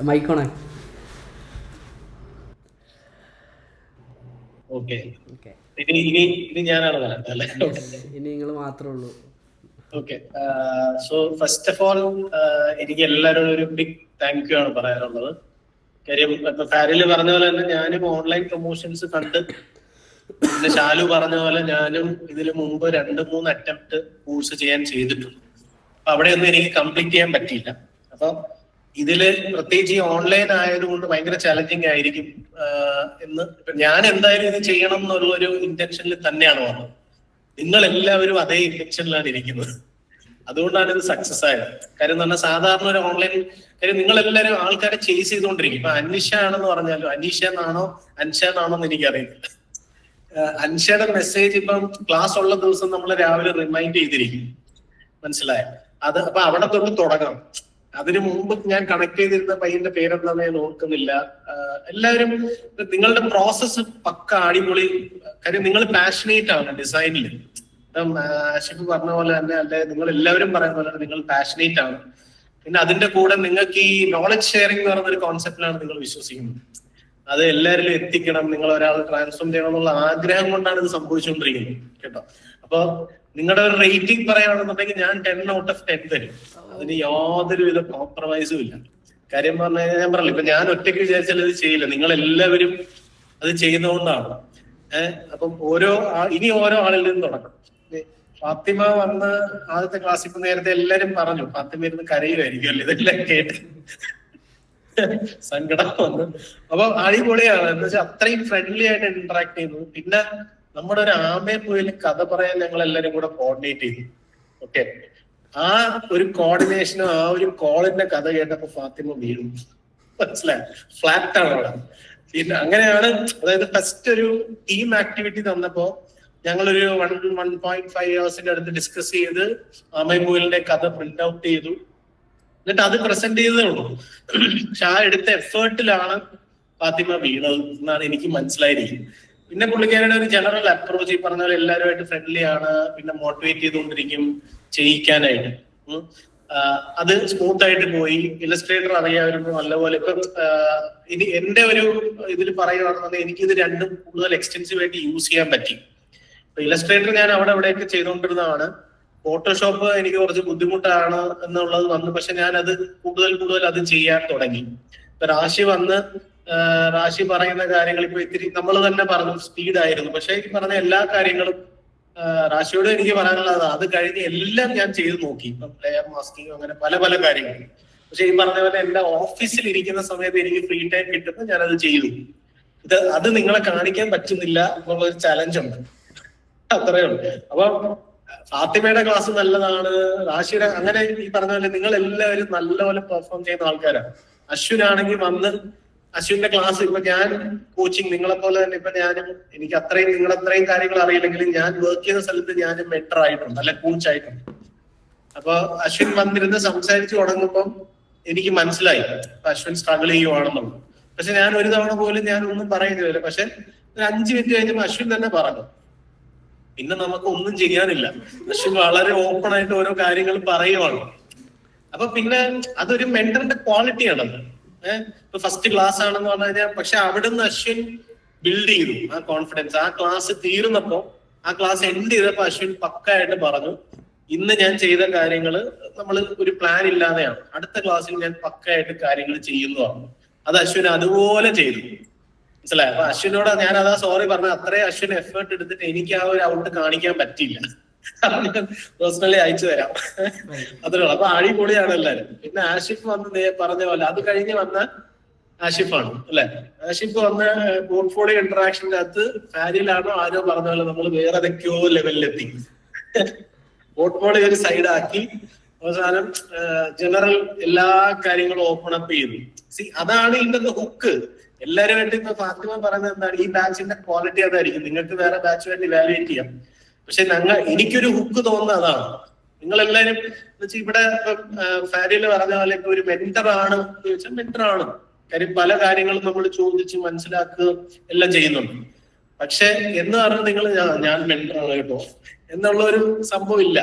മൈക്കോണേ. ഓക്കെ, ഇനി ഞാനാണ് അല്ലേ? ഇനി നിങ്ങൾ മാത്രമേ ഉള്ളൂ. Okay, so first of all എനിക്ക് എല്ലാവരോടും ഒരു ബിഗ് താങ്ക് യു ആണ് പറയാനുള്ളത്. കാര്യം ഇപ്പൊ ഫാരില് പറഞ്ഞ പോലെ തന്നെ ഞാനും ഓൺലൈൻ പ്രൊമോഷൻസ് കണ്ട്, പിന്നെ ഷാലു പറഞ്ഞ പോലെ ഞാനും ഇതിനു മുമ്പ് 2-3 അറ്റംപ്റ്റ് കോഴ്സ് ചെയ്തിട്ടുണ്ട്. അപ്പൊ അവിടെയൊന്നും എനിക്ക് കംപ്ലീറ്റ് ചെയ്യാൻ പറ്റിയില്ല. അപ്പൊ ഇതില് പ്രത്യേകിച്ച് ഈ ഓൺലൈൻ ആയതുകൊണ്ട് ഭയങ്കര ചലഞ്ചിങ് ആയിരിക്കും എന്ന് ഞാൻ എന്തായാലും ഇത് ചെയ്യണം എന്നുള്ളൊരു ഇന്റൻഷനിൽ തന്നെയാണ് വന്നത്. നിങ്ങൾ എല്ലാവരും അതേ ഇന്റൻഷനിലാണ് ഇരിക്കുന്നത്. അതുകൊണ്ടാണ് ഇത് സക്സസ് ആയത്. കാര്യം എന്ന് പറഞ്ഞാൽ സാധാരണ ഒരു ഓൺലൈൻ കാര്യം നിങ്ങൾ എല്ലാവരും ആൾക്കാരെ ചേസ് ചെയ്തുകൊണ്ടിരിക്കും. ഇപ്പൊ അനീഷ ആണെന്ന് പറഞ്ഞാലും അനീഷ എന്നാണോ അൻഷ എന്നാണോ എന്ന് എനിക്കറിയില്ല. അൻഷയുടെ മെസ്സേജ് ഇപ്പം ക്ലാസ് ഉള്ള ദിവസം നമ്മൾ രാവിലെ റിമൈൻഡ് ചെയ്തിരിക്കും. മനസ്സിലായോ? അത് അപ്പൊ അവിടെ തൊട്ട് തുടങ്ങണം. അതിനു മുമ്പ് ഞാൻ കണക്ട് ചെയ്തിരുന്ന പയ്യന്റെ പേരെന്താന്ന് ഞാൻ ഓർക്കുന്നില്ല. എല്ലാവരും നിങ്ങളുടെ പ്രോസസ്സ് പക്ക അടിപൊളി. കാര്യം നിങ്ങൾ പാഷനേറ്റ് ആണ് ഡിസൈനിൽ. ആഷിഫ് പറഞ്ഞ പോലെ തന്നെ അല്ലെ, നിങ്ങൾ എല്ലാവരും പറയുന്ന പോലെ നിങ്ങൾ പാഷനേറ്റ് ആണ്. പിന്നെ അതിന്റെ കൂടെ നിങ്ങൾക്ക് ഈ നോളജ് ഷെയറിംഗ് എന്ന് പറയുന്ന ഒരു കോൺസെപ്റ്റിലാണ് നിങ്ങൾ വിശ്വസിക്കുന്നത്. അത് എല്ലാവരിലും എത്തിക്കണം, നിങ്ങൾ ഒരാൾ ട്രാൻസ്ഫോം ചെയ്യണം എന്നുള്ള ആഗ്രഹം കൊണ്ടാണ് ഇത് സംഭവിച്ചുകൊണ്ടിരിക്കുന്നത് കേട്ടോ. അപ്പൊ നിങ്ങളുടെ ഒരു റേറ്റിംഗ് പറയുകയാണെന്നുണ്ടെങ്കിൽ ഞാൻ 10 out of 10 തരും. അതിന് യാതൊരുവിധ കോംപ്രമൈസും ഇല്ല. കാര്യം പറഞ്ഞു കഴിഞ്ഞാൽ ഞാൻ പറഞ്ഞില്ല, ഇപ്പൊ ഞാൻ ഒറ്റയ്ക്ക് വിചാരിച്ചാൽ ഇത് ചെയ്യില്ല, നിങ്ങൾ എല്ലാവരും അത് ചെയ്യുന്നതുകൊണ്ടാണ്. അപ്പം ഇനി ഓരോ ആളിൽ നിന്ന് തുടങ്ങും. ഫാത്തിമ വന്ന് ആദ്യത്തെ ക്ലാസ്സിൽ ഇപ്പൊ നേരത്തെ എല്ലാരും പറഞ്ഞു ഫാത്തിമ ഇരുന്ന് കരയുമായിരിക്കും അല്ലേ ഇതെല്ലാം കേട്ട് സങ്കടം വന്ന്. അപ്പൊ അടിപൊളിയാണ്. എന്ന് വെച്ചാൽ അത്രയും ഫ്രണ്ട്ലി ആയിട്ട് ഇന്ററാക്ട് ചെയ്യുന്നു. പിന്നെ നമ്മുടെ ഒരു ആമയെ പോയി കഥ പറയാൻ ഞങ്ങൾ എല്ലാരും കൂടെ കോർഡിനേറ്റ് ചെയ്തു. ഓക്കെ, ആ ഒരു കോർഡിനേഷനും ആ ഒരു കോളിന്റെ കഥ കേട്ടപ്പോ ഫാത്തിമ വീഴും. മനസ്സിലായി? ഫ്ലാറ്റ് ആണ് അവിടെ. പിന്നെ അങ്ങനെയാണ്. അതായത് ഫസ്റ്റ് ഒരു ടീം ആക്ടിവിറ്റി തന്നപ്പോ ഞങ്ങളൊരു 1.5 hours അടുത്ത് ഡിസ്കസ് ചെയ്ത് ആമയമ്പൂലിന്റെ കഥ പ്രിന്റ് ഔട്ട് ചെയ്തു. എന്നിട്ട് അത് പ്രസന്റ് ചെയ്തതേ ഉള്ളൂ. പക്ഷെ ആ എടുത്ത എഫേർട്ടിലാണ് ഫാത്തിമ വീണത് എന്നാണ് എനിക്ക് മനസ്സിലായിരിക്കും. പിന്നെ പുള്ളിക്കാരുടെ ഒരു ജനറൽ അപ്രോച്ച് ഈ പറഞ്ഞ പോലെ എല്ലാവരുമായിട്ട് ഫ്രണ്ട്ലി ആണ്. പിന്നെ മോട്ടിവേറ്റ് ചെയ്തുകൊണ്ടിരിക്കും ചെയ്യിക്കാനായിട്ട്. അത് സ്മൂത്ത് ആയിട്ട് പോയി. ഇലസ്ട്രേറ്റർ അറിയാമായിരുന്നു നല്ലപോലെ. ഇപ്പൊ ഇനി എന്റെ ഒരു ഇതിൽ പറയുകയാണെന്നുണ്ടെങ്കിൽ എനിക്കിത് രണ്ടും കൂടുതൽ എക്സ്റ്റെൻസീവ് ആയിട്ട് യൂസ് ചെയ്യാൻ പറ്റി. ഇലസ്ട്രേറ്റർ ഞാൻ അവിടെ എവിടെയൊക്കെ ചെയ്തുകൊണ്ടിരുന്നതാണ്. ഫോട്ടോഷോപ്പ് എനിക്ക് കുറച്ച് ബുദ്ധിമുട്ടാണ് എന്നുള്ളത് വന്നു. പക്ഷെ ഞാൻ അത് കൂടുതൽ അത് ചെയ്യാൻ തുടങ്ങി. ഇപ്പൊ റാഷി പറയുന്ന കാര്യങ്ങൾ ഇപ്പൊ ഇത്തിരി നമ്മൾ തന്നെ പറഞ്ഞു സ്പീഡായിരുന്നു. പക്ഷെ ഈ പറഞ്ഞ എല്ലാ കാര്യങ്ങളും റാഷിയോട് എനിക്ക് പറയാനുള്ളത് അത് കഴിഞ്ഞ് എല്ലാം ഞാൻ ചെയ്തു നോക്കി. ഇപ്പൊ പ്ലെയർ മാസ്കിങ് അങ്ങനെ പല കാര്യങ്ങളും. പക്ഷെ ഈ പറഞ്ഞ പോലെ എന്റെ ഓഫീസിൽ ഇരിക്കുന്ന സമയത്ത് എനിക്ക് ഫ്രീ ടൈം കിട്ടുമ്പോൾ ഞാൻ അത് ചെയ്തു. അത് നിങ്ങളെ കാണിക്കാൻ പറ്റുന്നില്ല എന്നുള്ളൊരു ചലഞ്ച് ഉണ്ട്. അത്രയേ ഉള്ളൂ. അപ്പൊ ഫാത്തിമയുടെ ക്ലാസ് നല്ലതാണ്, റാഷിയുടെ, അങ്ങനെ ഈ പറഞ്ഞ പോലെ നിങ്ങൾ എല്ലാവരും നല്ലപോലെ പെർഫോം ചെയ്യുന്ന ആൾക്കാരാണ്. അശ്വിനാണെങ്കിൽ വന്ന് അശ്വിന്റെ ക്ലാസ്, ഇപ്പൊ ഞാൻ കോച്ചിങ് നിങ്ങളെ പോലെ തന്നെ ഇപ്പൊ ഞാനും, എനിക്ക് അത്രയും നിങ്ങളത്രയും കാര്യങ്ങൾ അറിയില്ലെങ്കിലും ഞാൻ വർക്ക് ചെയ്യുന്ന സ്ഥലത്ത് ഞാനും മെന്റർ ആയിട്ടുണ്ട്, അല്ലെ കോച്ച് ആയിട്ടുണ്ട്. അപ്പൊ അശ്വിൻ വന്നിരുന്ന് സംസാരിച്ചു തുടങ്ങുമ്പം എനിക്ക് മനസ്സിലായി അശ്വിൻ സ്ട്രഗിൾ ചെയ്യുവാണെന്നുള്ളത്. പക്ഷെ ഞാൻ ഒരു തവണ പോലും ഞാൻ ഒന്നും പറയുന്നില്ല. പക്ഷെ ഒരു 5 മിനിറ്റ് കഴിഞ്ഞപ്പോൾ അശ്വിൻ തന്നെ പറഞ്ഞു. പിന്നെ നമുക്ക് ഒന്നും ചെയ്യാനില്ല. അശ്വിൻ വളരെ ഓപ്പൺ ആയിട്ട് ഓരോ കാര്യങ്ങൾ പറയുവാണ്. അപ്പൊ പിന്നെ അതൊരു മെന്ററിന്റെ ക്വാളിറ്റിയാണത്. ഇപ്പൊ ഫസ്റ്റ് ക്ലാസ് ആണെന്ന് പറഞ്ഞു കഴിഞ്ഞാൽ, പക്ഷെ അവിടുന്ന് അശ്വിൻ ബിൽഡ് ചെയ്തു ആ കോൺഫിഡൻസ്. ആ ക്ലാസ് തീർന്നപ്പോ, ആ ക്ലാസ് എൻഡ് ചെയ്തപ്പോ അശ്വിൻ പക്കായിട്ട് പറഞ്ഞു, ഇന്ന് ഞാൻ ചെയ്ത കാര്യങ്ങൾ നമ്മൾ ഒരു പ്ലാൻ ഇല്ലാതെയാണ്, അടുത്ത ക്ലാസ്സിൽ ഞാൻ പക്കായിട്ട് കാര്യങ്ങൾ ചെയ്യുന്നതാണ്. അത് അശ്വിൻ അതുപോലെ ചെയ്തു. മനസ്സിലായി? അപ്പൊ അശ്വിനോട് ഞാൻ അതാ സോറി പറഞ്ഞത്. അത്രയും അശ്വിൻ എഫേർട്ട് എടുത്തിട്ട് എനിക്ക് ആ ഒരു ഔട്ട് കാണിക്കാൻ പറ്റിയില്ല. ഞാൻ പേഴ്സണലി അയച്ചു തരാം, അത്രേ ഉള്ളൂ. അപ്പൊ അടിപൊളിയാണ് എല്ലാരും. പിന്നെ ആഷിഫ് വന്ന് പറഞ്ഞ പോലെ അത് കഴിഞ്ഞ് വന്ന ആഷിഫാണ് അല്ലെ. ആഷിഫ് വന്ന് പോർട്ട്ഫോളിയോ ഇന്ററാക്ഷന്റെ അകത്ത് ഫാരിയിലാണോ ആരോ പറഞ്ഞ പോലെ നമ്മൾ വേറെ ഏതൊക്കെയോ ലെവലിലെത്തി. പോർട്ട്ഫോളിയോ ഒരു സൈഡാക്കി അവസാനം ജനറൽ എല്ലാ കാര്യങ്ങളും ഓപ്പൺ അപ്പ് ചെയ്തു. അതാണ് ഇതിന്റെ ഹുക്ക്. എല്ലാരും വേണ്ടി ഇപ്പൊ ഫാത്തിമ പറയുന്നത് എന്താണ്, ഈ ബാച്ചിന്റെ ക്വാളിറ്റി അതായിരിക്കും. നിങ്ങൾക്ക് വേറെ ബാച്ച് വേണ്ടി ഇവാലുവേറ്റ് ചെയ്യാം. പക്ഷെ എനിക്കൊരു ഹുക്ക് തോന്നുന്നത് അതാണ്. നിങ്ങളെല്ലാരും എന്നുവെച്ചാൽ ഇവിടെ ഫാരിയിൽ പറഞ്ഞ പോലെ ഇപ്പൊ ഒരു മെന്റർ ആണ് എന്ന് ചോദിച്ചാൽ മെന്റർ ആണ്. കാര്യം പല കാര്യങ്ങളും നമ്മൾ ചോദിച്ച് മനസ്സിലാക്കുക എല്ലാം ചെയ്യുന്നുണ്ട്. പക്ഷെ എന്ന് പറഞ്ഞാൽ നിങ്ങൾ ഞാൻ മെന്റർ ആണ് കേട്ടോ എന്നുള്ള ഒരു സംഭവം ഇല്ല.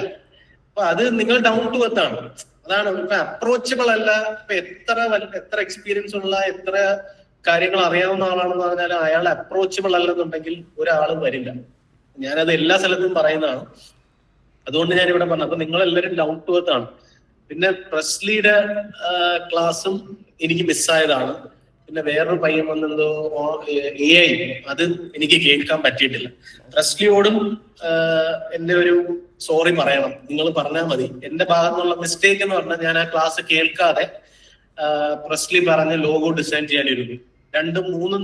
അപ്പൊ അത് നിങ്ങൾ ഡൗൺ ടു എർത്ത് ആണ്. അതാണ് ഇപ്പൊ അപ്രോച്ചബിൾ അല്ല. ഇപ്പൊ എത്ര എക്സ്പീരിയൻസ് ഉള്ള, എത്ര കാര്യങ്ങൾ അറിയാവുന്ന ആളാണെന്ന് പറഞ്ഞാൽ അയാൾ അപ്രോച്ചബിൾ അല്ലെന്നുണ്ടെങ്കിൽ ഒരാൾ വരില്ല. ഞാനത് എല്ലാ സ്ഥലത്തും പറയുന്നതാണ്. അതുകൊണ്ട് ഞാൻ ഇവിടെ പറഞ്ഞു. അപ്പൊ നിങ്ങളെല്ലാവരും ഡൗൺ ടു എർത്ത് ആണ്. പിന്നെ പ്രസ്ലിയുടെ ക്ലാസ്സും എനിക്ക് മിസ്സായതാണ്. പിന്നെ വേറൊരു പയ്യൻ വന്നെന്തോ AI, അത് എനിക്ക് കേൾക്കാൻ പറ്റിയിട്ടില്ല. പ്രസ്ലിയോടും എന്റെ ഒരു സോറി പറയണം. നിങ്ങൾ പറഞ്ഞാൽ മതി. എന്റെ ഭാഗത്തുനിന്നുള്ള മിസ്റ്റേക്ക് എന്ന് പറഞ്ഞാൽ ഞാൻ ആ ക്ലാസ് കേൾക്കാതെ പ്രസ്ലി പറഞ്ഞ ലോഗോ ഡിസൈൻ ചെയ്യാനിരുന്നു. 2-3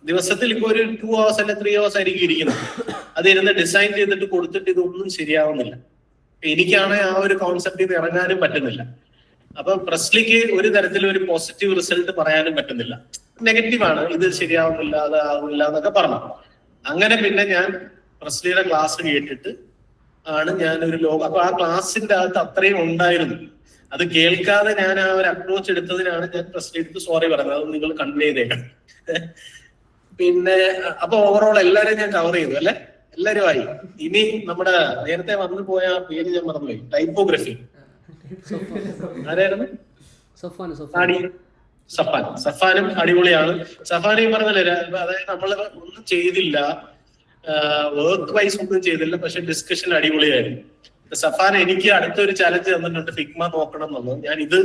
ദിവസത്തിൽ ഇപ്പൊ ഒരു 2 hours അല്ലെ 3 hours ആയിരിക്കും ഇരിക്കുന്നത്. അത് ഇരുന്ന് ഡിസൈൻ ചെയ്തിട്ട് കൊടുത്തിട്ട് ഇതൊന്നും ശരിയാവുന്നില്ല. എനിക്കാണെങ്കിൽ ആ ഒരു കോൺസെപ്റ്റിൽ നിന്ന് ഇറങ്ങാനും പറ്റുന്നില്ല. അപ്പൊ പ്രസ്ലിക്ക് ഒരു തരത്തിലും ഒരു പോസിറ്റീവ് റിസൾട്ട് പറയാനും പറ്റുന്നില്ല. നെഗറ്റീവാണ്, ഇത് ശരിയാവുന്നില്ല, അത് ആവുന്നില്ല എന്നൊക്കെ പറഞ്ഞു. അങ്ങനെ പിന്നെ ഞാൻ പ്രസ്ലിയുടെ ക്ലാസ് കേട്ടിട്ട് ആണ് ഞാൻ ഒരു ലോഗോ, അപ്പൊ ആ ക്ലാസ്സിന്റെ അകത്ത് അത്രയും ഉണ്ടായിരുന്നു. അത് കേൾക്കാതെ ഞാൻ ആ ഒരു അപ്രോച്ച് എടുത്തതിനാണ് ഞാൻ പ്രസ്ലിക്ക് സോറി പറഞ്ഞത്. അത് നിങ്ങൾ കൺവേ ചെയ്തേക്കണം. പിന്നെ അപ്പൊ ഓവറോൾ എല്ലാരും ഞാൻ കവർ ചെയ്തു അല്ലെ, എല്ലാരും ആയി. ഇനി നമ്മുടെ നേരത്തെ വന്നു പോയ പേര് ഞാൻ മറന്നുപോയി, ടൈപ്പോഗ്രഫി ആരായിരുന്നു? സഫാനും അടിപൊളിയാണ്. സഫാൻ ഈ പറഞ്ഞല്ലേ, അതായത് നമ്മൾ ഒന്നും ചെയ്തില്ല, വർക്ക് വൈസ് ഒന്നും ചെയ്തില്ല, പക്ഷെ ഡിസ്കഷൻ അടിപൊളിയായിരുന്നു. സഫാൻ എനിക്ക് അടുത്തൊരു ചലഞ്ച് തന്നിട്ടുണ്ട്, ഫിഗ്മ നോക്കണം എന്നുള്ളത്. ഞാൻ ഇത്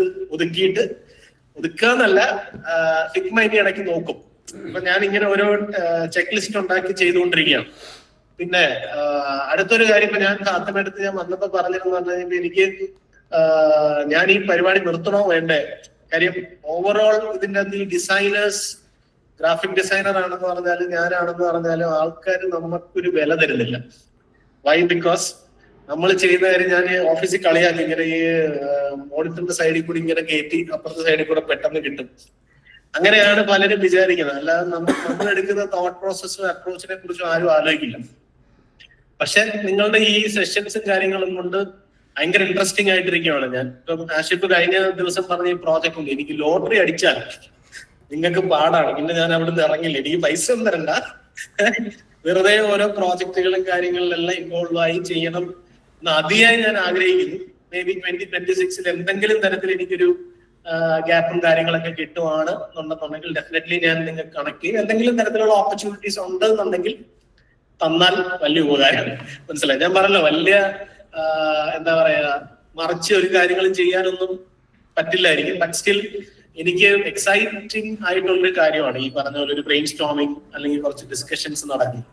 ഒതുക്കാന്നല്ല, ഫിഗ്മ ഇനി ഇടയ്ക്ക് നോക്കും. അപ്പൊ ഞാൻ ഇങ്ങനെ ഓരോ ചെക്ക് ലിസ്റ്റ് ഉണ്ടാക്കി ചെയ്തുകൊണ്ടിരിക്കുകയാണ്. പിന്നെ അടുത്തൊരു കാര്യം, ഇപ്പൊ ഞാൻ ഫാത്തിമടുത്ത് ഞാൻ വന്നപ്പോ പറഞ്ഞിരുന്നു പറഞ്ഞു കഴിഞ്ഞാൽ എനിക്ക് ഞാൻ ഈ പരിപാടി നിർത്തണോ വേണ്ടേ? കാര്യം ഓവറോൾ ഇതിന്റെ അകത്ത് ഈ ഡിസൈനേഴ്സ്, ഗ്രാഫിക് ഡിസൈനർ ആണെന്ന് പറഞ്ഞാലും ഞാനാണെന്ന് പറഞ്ഞാലും ആൾക്കാർ നമുക്കൊരു വില തരുന്നില്ല. വൈ? ബിക്കോസ് നമ്മൾ ചെയ്യുന്ന കാര്യം ഞാൻ ഓഫീസിൽ കളിയാക്കി ഇങ്ങനെ ഈ മോണിറ്ററിന്റെ സൈഡിൽ കൂടി ഇങ്ങനെ കയറ്റി അപ്പുറത്തെ സൈഡിൽ കൂടെ പെട്ടെന്ന് കിട്ടും. അങ്ങനെയാണ് പലരും വിചാരിക്കുന്നത്. അല്ലാതെ നമ്മൾ എടുക്കുന്ന തോട്ട് പ്രോസസ്സും അപ്രോച്ചിനെ കുറിച്ചും ആരും ആലോചിക്കില്ല. പക്ഷെ നിങ്ങളുടെ ഈ സെഷൻസും കാര്യങ്ങളും കൊണ്ട് ഭയങ്കര ഇൻട്രസ്റ്റിംഗ് ആയിട്ടിരിക്കുകയാണ്. ഞാൻ ഇപ്പം ആഷിഫ് കഴിഞ്ഞ ദിവസം പറഞ്ഞ ഈ പ്രോജക്റ്റ് ഉണ്ട്, എനിക്ക് ലോട്ടറി അടിച്ചാൽ നിങ്ങൾക്ക് പാടാണ്, പിന്നെ ഞാൻ അവിടുന്ന് ഇറങ്ങില്ല, എനിക്ക് പൈസ ഒന്നും തരണ്ട, വെറുതെ ഓരോ പ്രോജക്റ്റുകളും കാര്യങ്ങളിലെല്ലാം ഇൻവോൾവ് ആയി ചെയ്യണം എന്ന് അതിയായി ഞാൻ ആഗ്രഹിക്കുന്നു. മേ ബി 2026 എന്തെങ്കിലും തരത്തിൽ എനിക്കൊരു ഗ്യാപ്പും കാര്യങ്ങളൊക്കെ കിട്ടുവാണ് എന്നുണ്ടെന്നുണ്ടെങ്കിൽ ഡെഫിനറ്റ്ലി ഞാൻ നിങ്ങൾക്ക് കണക്ട് ചെയ്യും. എന്തെങ്കിലും തരത്തിലുള്ള ഓപ്പർച്യൂണിറ്റീസ് ഉണ്ടെന്നുണ്ടെങ്കിൽ തന്നാൽ വലിയ ഉപകാരമാണ്. മനസ്സിലായി? ഞാൻ പറഞ്ഞല്ലോ, വലിയ എന്താ പറയാ, മറിച്ച് ഒരു കാര്യങ്ങളും ചെയ്യാനൊന്നും പറ്റില്ലായിരിക്കും. ബട്ട് സ്റ്റിൽ എനിക്ക് എക്സൈറ്റിംഗ് ആയിട്ടുള്ളൊരു കാര്യമാണ് ഈ പറഞ്ഞ പോലെ ഒരു ബ്രെയിൻ സ്റ്റോമിങ് അല്ലെങ്കിൽ കുറച്ച് ഡിസ്കഷൻസ് നടക്കും.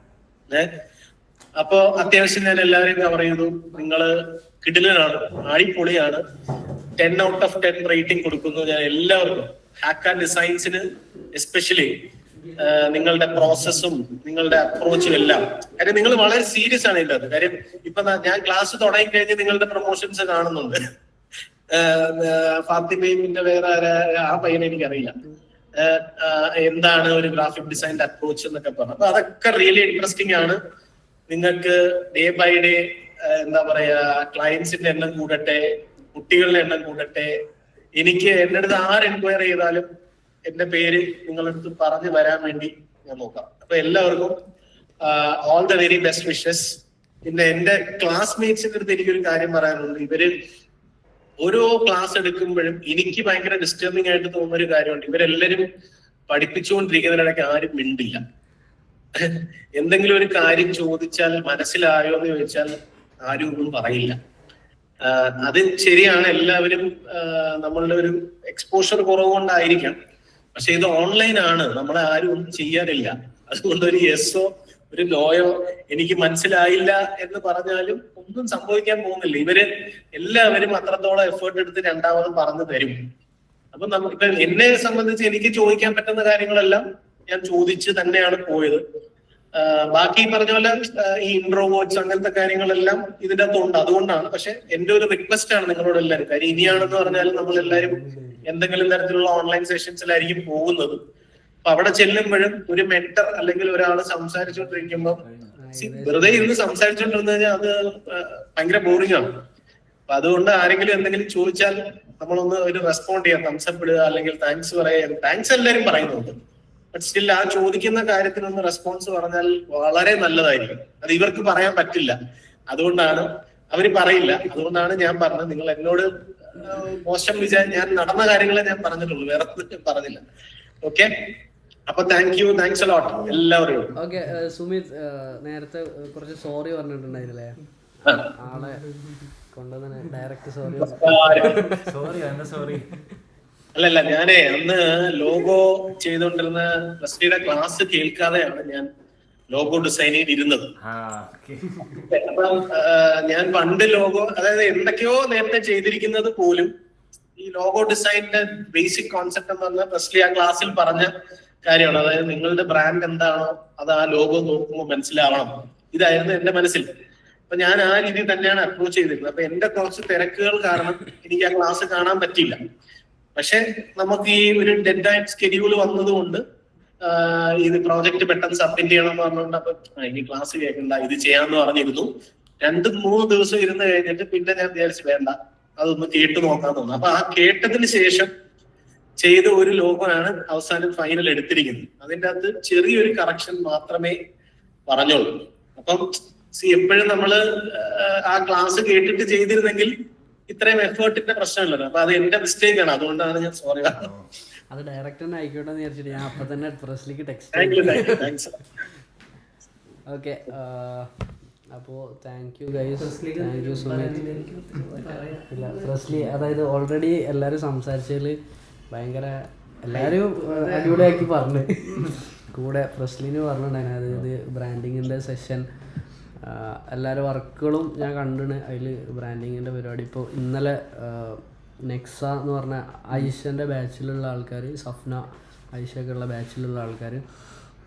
അപ്പോ അത്യാവശ്യം ഞാൻ എല്ലാവരെയും കവർ ചെയ്തു. നിങ്ങള് കിടിലനാണ്, അടിപൊളിയാണ്. 10 out of 10 റേറ്റിംഗ് കൊടുക്കുന്നു ഞാൻ എല്ലാവർക്കും. ഹാക്ക് ആൻഡ് ഡിസൈൻസിന് എസ്പെഷ്യലി നിങ്ങളുടെ പ്രോസസ്സും നിങ്ങളുടെ അപ്രോച്ചും എല്ലാം. കാര്യം നിങ്ങൾ വളരെ സീരിയസ് ആണ് ഇതിന്റെ അത്. കാര്യം ഇപ്പൊ ഞാൻ ക്ലാസ് തുടങ്ങി കഴിഞ്ഞ് നിങ്ങളുടെ പ്രൊമോഷൻസ് കാണുന്നുണ്ട്. ഫാത്തിമയും പിന്നെ വേറെ ആ പയ്യനെ എനിക്കറിയില്ല എന്താണ് ഒരു ഗ്രാഫിക് ഡിസൈൻ്റെ അപ്രോച്ച് എന്നൊക്കെ പറഞ്ഞു. അപ്പൊ അതൊക്കെ റിയലി ഇൻട്രസ്റ്റിംഗ് ആണ്. നിങ്ങൾക്ക് ഡേ ബൈ ഡേ എന്താ പറയാ ക്ലയൻസിന്റെ എണ്ണം കൂടട്ടെ, കുട്ടികളുടെ എണ്ണം കൂടട്ടെ. എനിക്ക് എന്റെ അടുത്ത് ആര് എൻക്വയറി ചെയ്താലും എന്റെ പേര് നിങ്ങളുടെ അടുത്ത് പറഞ്ഞു വരാൻ വേണ്ടി ഞാൻ നോക്കാം. അപ്പൊ എല്ലാവർക്കും all the very best wishes. പിന്നെ എന്റെ ക്ലാസ്മേറ്റ്സിന്റെ അടുത്ത് എനിക്കൊരു കാര്യം പറയാനുണ്ട്. ഇവര് ഓരോ ക്ലാസ് എടുക്കുമ്പോഴും എനിക്ക് ഭയങ്കര ഡിസ്റ്റർബിംഗ് ആയിട്ട് തോന്നുന്ന ഒരു കാര്യമുണ്ട്. ഇവരെല്ലാരും പഠിപ്പിച്ചുകൊണ്ടിരിക്കുന്നതിനിടയ്ക്ക് ആരും മിണ്ടില്ല. എന്തെങ്കിലും ഒരു കാര്യം ചോദിച്ചാൽ മനസ്സിലായോ എന്ന് ചോദിച്ചാൽ ആരും ഒന്നും പറയില്ല. അത് ശരിയാണ്, എല്ലാവരും നമ്മളുടെ ഒരു എക്സ്പോഷർ കുറവുകൊണ്ടായിരിക്കാം. പക്ഷെ ഇത് ഓൺലൈൻ ആണ്, നമ്മളെ ആരും ഒന്നും ചെയ്യാനില്ല. അതുകൊണ്ട് ഒരു യെസ്സോ ഒരു നോയോ എനിക്ക് മനസ്സിലായില്ല എന്ന് പറഞ്ഞാലും ഒന്നും സംഭവിക്കാൻ പോകുന്നില്ല. ഇവര് എല്ലാവരും അത്രത്തോളം എഫേർട്ട് എടുത്ത് രണ്ടാമതും പറഞ്ഞു തരും. അപ്പൊ ഇപ്പൊ എന്നെ സംബന്ധിച്ച് എനിക്ക് ചോദിക്കാൻ പറ്റുന്ന കാര്യങ്ങളെല്ലാം ഞാൻ ചോദിച്ച് തന്നെയാണ് പോയത്. ബാക്കി പറഞ്ഞ പോലെ ഈ ഇൻട്രോവേർട്സ് അങ്ങനത്തെ കാര്യങ്ങളെല്ലാം ഇതിന്റെ അകത്തുണ്ട്, അതുകൊണ്ടാണ്. പക്ഷെ എന്റെ ഒരു റിക്വസ്റ്റ് ആണ് നിങ്ങളോട് എല്ലാവരും. കാര്യം ഇനിയാണെന്ന് പറഞ്ഞാൽ നമ്മൾ എല്ലാവരും എന്തെങ്കിലും തരത്തിലുള്ള ഓൺലൈൻ സെഷൻസിലായിരിക്കും പോകുന്നത്. അപ്പൊ അവിടെ ചെല്ലുമ്പോഴും ഒരു മെന്റർ അല്ലെങ്കിൽ ഒരാൾ സംസാരിച്ചുകൊണ്ടിരിക്കുമ്പോൾ വെറുതെ ഇരുന്ന് സംസാരിച്ചുകൊണ്ടിരുന്നു കഴിഞ്ഞാൽ അത് ഭയങ്കര ബോറിംഗ് ആണ്. അപ്പൊ അതുകൊണ്ട് ആരെങ്കിലും എന്തെങ്കിലും ചോദിച്ചാൽ നമ്മളൊന്ന് ഒരു റെസ്പോണ്ട് ചെയ്യാം, തംസപ്പ് ഇടുക അല്ലെങ്കിൽ താങ്ക്സ് പറയാം. താങ്ക്സ് എല്ലാവരും പറയുന്നുണ്ട്, ബട്ട് സ്റ്റിൽ ആ ചോദിക്കുന്ന കാര്യത്തിനൊന്ന് റെസ്പോൺസ് പറഞ്ഞാൽ വളരെ നല്ലതായിരിക്കും. അത് ഇവർക്ക് പറയാൻ പറ്റില്ല, അതുകൊണ്ടാണ് അവര് പറയില്ല. അതുകൊണ്ടാണ് ഞാൻ പറഞ്ഞത്. നിങ്ങൾ എന്നോട് മോശം ഞാൻ നടന്ന കാര്യങ്ങളെ ഞാൻ പറഞ്ഞിട്ടുള്ളൂ, വേറെ ഞാൻ പറഞ്ഞില്ല. ഓക്കെ, അപ്പൊ താങ്ക്സ് അലോട്ട് എല്ലാവരും. ഓക്കെ സുമിത്, നേരത്തെ കുറച്ച് സോറി പറഞ്ഞിട്ടുണ്ടായിരുന്നില്ലേ ആളെ കൊണ്ടുവന്ന ഡയറക്റ്റ് സോറി. അല്ലല്ല, ഞാനേ അന്ന് ലോഗോ ചെയ്തുകൊണ്ടിരുന്ന റസ്ലിയുടെ ക്ലാസ് കേൾക്കാതെയാണ് ഞാൻ ലോഗോ ഡിസൈനിൽ ഇരുന്നത്. അപ്പം ഞാൻ പണ്ട് ലോഗോ, അതായത് എന്തൊക്കെയോ നേരത്തെ ചെയ്തിരിക്കുന്നത് പോലും ഈ ലോഗോ ഡിസൈനിന്റെ ബേസിക് കോൺസെപ്റ്റ് എന്ന് പറഞ്ഞാൽ റസ്ലി ആ ക്ലാസ്സിൽ പറഞ്ഞ കാര്യമാണ്. അതായത് നിങ്ങളുടെ ബ്രാൻഡ് എന്താണോ അത് ആ ലോഗോ നോക്കുമ്പോൾ മനസ്സിലാവണം. ഇതായിരുന്നു എന്റെ മനസ്സിൽ. അപ്പൊ ഞാൻ ആ രീതിയിൽ തന്നെയാണ് അപ്രോച്ച് ചെയ്തിരുന്നത്. അപ്പൊ എന്റെ കുറച്ച് തിരക്കുകൾ കാരണം എനിക്ക് ആ ക്ലാസ് കാണാൻ പറ്റില്ല. പക്ഷെ നമുക്ക് ഈ ഒരു ഡെഡ് ലൈൻ സ്കെഡ്യൂൾ വന്നതുകൊണ്ട് ഇത് പ്രോജക്റ്റ് പെട്ടെന്ന് സബ്മിറ്റ് ചെയ്യണം എന്ന് പറഞ്ഞുകൊണ്ട് അപ്പൊ ഇനി ക്ലാസ് കേൾക്കണ്ട, ഇത് ചെയ്യാന്ന് പറഞ്ഞിരുന്നു. 2-3 ദിവസം ഇരുന്ന് കഴിഞ്ഞിട്ട് പിന്നെ ഞാൻ വിചാരിച്ചു വേണ്ട, അതൊന്ന് കേട്ട് നോക്കാൻ തോന്നുന്നു. അപ്പൊ ആ കേട്ടതിന് ശേഷം ചെയ്ത ഒരു ലോഗോ ആണ് അവസാനം ഫൈനൽ എടുത്തിരിക്കുന്നത്. അതിൻ്റെ അകത്ത് ചെറിയൊരു കറക്ഷൻ മാത്രമേ പറഞ്ഞോളൂ. അപ്പം എപ്പോഴും നമ്മള് ആ ക്ലാസ് കേട്ടിട്ട് ചെയ്തിരുന്നെങ്കിൽ ഇത്രയും എഫേർട്ടിന്റെ പ്രശ്നമുള്ളത്. അപ്പൊ അത് എന്റെ മിസ്റ്റേക്ക് ആണ്, അതുകൊണ്ടാണ് ഞാൻ സോറി പറഞ്ഞത്. അത് ഡയറക്റ്റ് തന്നെ ആയിക്കോട്ടെ എന്ന് വിചാരിച്ചിട്ട് ഞാൻ അപ്പൊ തന്നെ പ്രസ്ലിക്ക് ടെക്സ്റ്റ്. ഓക്കെ, അപ്പോൾ thank you guys, thank you so much. ഇല്ല പ്രസ്ലി, അതായത് ഓൾറെഡി എല്ലാവരും സംസാരിച്ചതിൽ ഭയങ്കര എല്ലാവരും അടിപൊളിയാക്കി പറഞ്ഞു. കൂടെ പ്രസ്ലിന് പറഞ്ഞിട്ടുണ്ടായിരുന്നു, അതായത് ബ്രാൻഡിങ്ങിൻ്റെ സെഷൻ എല്ലാവരും വർക്കുകളും ഞാൻ കണ്ടിന്. അതിൽ ബ്രാൻഡിങ്ങിൻ്റെ പരിപാടി ഇപ്പോൾ ഇന്നലെ നെക്സ എന്ന് പറഞ്ഞ ഐഷൻ്റെ ബാച്ചിലുള്ള ആൾക്കാർ, സഫ്ന ഐഷയൊക്കെ ഉള്ള ബാച്ചിലുള്ള ആൾക്കാർ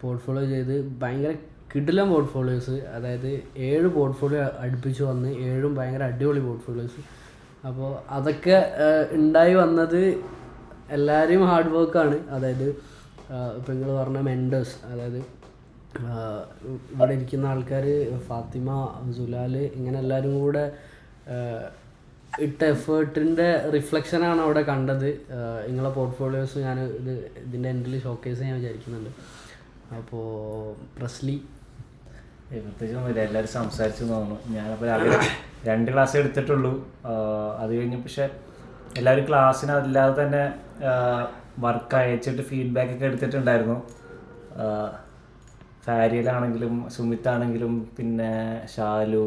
പോർട്ട്ഫോളിയോ ചെയ്ത് ഭയങ്കര കിടിലം പോർട്ട്ഫോളിയോസ്, അതായത് 7 പോർട്ട്ഫോളിയോ അടുപ്പിച്ച് വന്ന് 7ഉം ഭയങ്കര അടിപൊളി പോർട്ട്ഫോളിയോസ്. അപ്പോൾ അതൊക്കെ ഉണ്ടായി വന്നത് എല്ലാവരെയും ഹാർഡ് വർക്കാണ്. അതായത് ഇപ്പോൾ നിങ്ങൾ പറഞ്ഞ മെൻറ്റേഴ്സ്, അതായത് ഇവിടെ ഇരിക്കുന്ന ആൾക്കാർ, ഫാത്തിമ, സുലാൽ, ഇങ്ങനെ എല്ലാവരും കൂടെ ഇട്ട എഫേർട്ടിൻ്റെ റിഫ്ലക്ഷനാണ് അവിടെ കണ്ടത്. നിങ്ങളെ പോർട്ട്ഫോളിയോസ് ഞാൻ ഇതിൻ്റെ എൻഡിൽ ഷോക്കേസ് ചെയ്യാൻ വിചാരിക്കുന്നുണ്ട്. അപ്പോൾ പ്രസ്ലി പ്രത്യേകിച്ച് ഒന്നുമില്ല, എല്ലാവരും സംസാരിച്ചു തോന്നുന്നു. ഞാനപ്പോൾ രാവിലെ 2 ക്ലാസ് എടുത്തിട്ടുള്ളൂ. അത് കഴിഞ്ഞ് പക്ഷേ എല്ലാവരും ക്ലാസ്സിന് അല്ലാതെ തന്നെ വർക്ക് അയച്ചിട്ട് ഫീഡ്ബാക്കൊക്കെ എടുത്തിട്ടുണ്ടായിരുന്നു. ഫാരിയലാണെങ്കിലും സുമിത്താണെങ്കിലും പിന്നെ ഷാലു,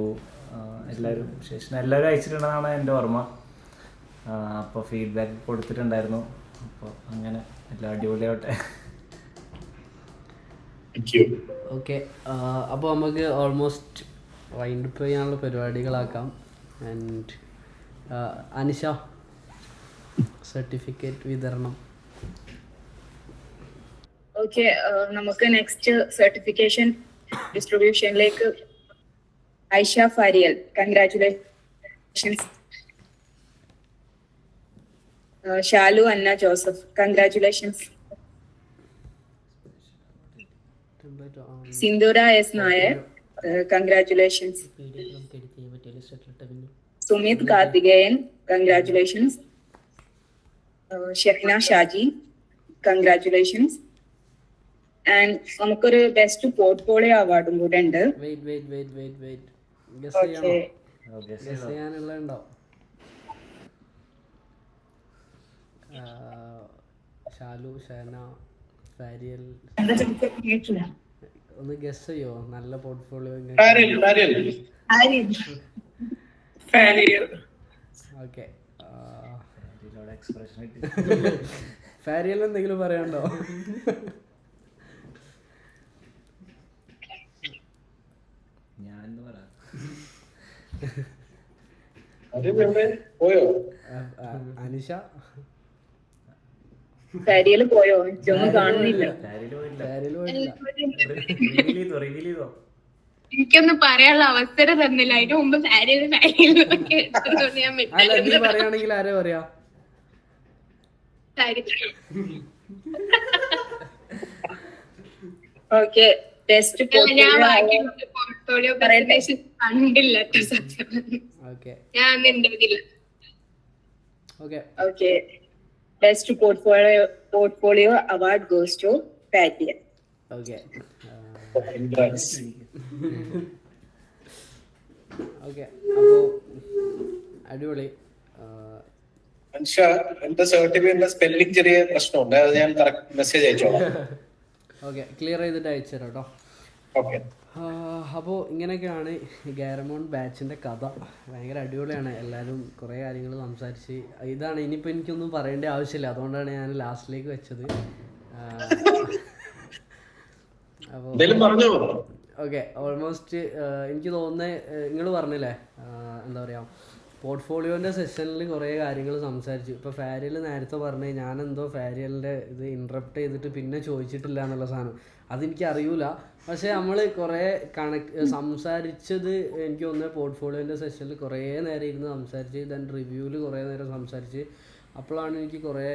എല്ലാവരും എല്ലാവരും അയച്ചിട്ടുണ്ടെന്നാണ് എൻ്റെ ഓർമ്മ. അപ്പോൾ ഫീഡ്ബാക്ക് കൊടുത്തിട്ടുണ്ടായിരുന്നു. അപ്പോൾ അങ്ങനെ എല്ലാം അടിപൊളിയാവട്ടെ. ഓക്കെ, അപ്പോൾ നമുക്ക് ഓൾമോസ്റ്റ് വൈൻഡ് അപ്പ് ചെയ്യാനുള്ള പരിപാടികളാക്കാം. ആൻഡ് അനിഷ, സർട്ടിഫിക്കറ്റ് വിതരണം. ഓക്കെ, നമുക്ക് നെക്സ്റ്റ് സർട്ടിഫിക്കേഷൻ ഡിസ്ട്രിബ്യൂഷനിലേക്ക് Aisha Fariyal, congratulations. Shalu Anna Joseph, congratulations. Sindhura S Nair, congratulations. Sumith Karthikeyan, congratulations. Shehna Shaji, congratulations. And നമുക്കൊരു ബെസ്റ്റ് പോർട്ട്ഫോളിയോ അവാർഡും കൂടെ ഉണ്ട്. ഷാലു, ഷഹന, ഫാരിയൽ, ഒന്ന് ഗസ് ചെയ്യോ? നല്ല പോർട്ട്ഫോളിയോ. ഓക്കെ, ഫാരിയൽ എന്തെങ്കിലും പറയാനുണ്ടോ? അനിഷ, ഫാരിയൽ പോയോ? ഒന്നും കാണുന്നില്ല. എനിക്കൊന്ന് പറയാനുള്ള അവസരം തന്നില്ല. അതിന് മുമ്പ് ഫാരിയൽ അല്ല, നീ പറയാണെങ്കിൽ ആരെ പറയാ? ഓക്കെ, ബെസ്റ്റ് ഞാൻ പോർട്ട്ഫോളിയോ പ്രസന്റേഷൻ കണ്ടില്ല. ഞാൻ ഉണ്ടാവില്ല. Okay, best portfolio award goes to Fariyal. Okay, അപ്പോ അടിപൊളി. എന്റെ സർട്ടിഫിക്കറ്റിന്റെ സ്പെല്ലിംഗ് ചെറിയ പ്രശ്നമുണ്ട്, അത് ഞാൻ മെസ്സേജ് അയച്ചോളാം. ഓക്കെ, ക്ലിയർ ചെയ്തിട്ട് അയച്ചു തരാം കേട്ടോ. ഓക്കെ, അപ്പോൾ ഇങ്ങനെയൊക്കെയാണ് ഗാരമോൺ ബാച്ചിൻ്റെ കഥ. ഭയങ്കര അടിപൊളിയാണ്. എല്ലാവരും കുറേ കാര്യങ്ങൾ സംസാരിച്ച്, ഇതാണ് ഇനിയിപ്പോൾ എനിക്കൊന്നും പറയേണ്ട ആവശ്യമില്ല, അതുകൊണ്ടാണ് ഞാൻ ലാസ്റ്റിലേക്ക് വെച്ചത്. അപ്പോൾ ഓക്കെ, ഓൾമോസ്റ്റ് എനിക്ക് തോന്നുന്നത് നിങ്ങൾ പറഞ്ഞില്ലേ, എന്താ പറയുക, പോർട്ട്ഫോളിയോൻ്റെ സെഷനിൽ കുറേ കാര്യങ്ങൾ സംസാരിച്ചു. ഇപ്പോൾ ഫാരിയൽ നേരത്തെ പറഞ്ഞ് ഞാനെന്തോ ഫാരിയലിൻ്റെ ഇത് ഇൻട്രപ്റ്റ് ചെയ്തിട്ട് പിന്നെ ചോദിച്ചിട്ടില്ല എന്നുള്ള സാധനം അതെനിക്ക് അറിയില്ല. പക്ഷേ നമ്മൾ കുറേ സംസാരിച്ചത് എനിക്ക് തോന്നുന്നത് പോർട്ട്ഫോളിയോൻ്റെ സെഷനിൽ കുറേ നേരം ഇരുന്ന് സംസാരിച്ച്, ദെൻ റിവ്യൂവിൽ കുറേ നേരം സംസാരിച്ച്, അപ്പോഴാണ് എനിക്ക് കുറേ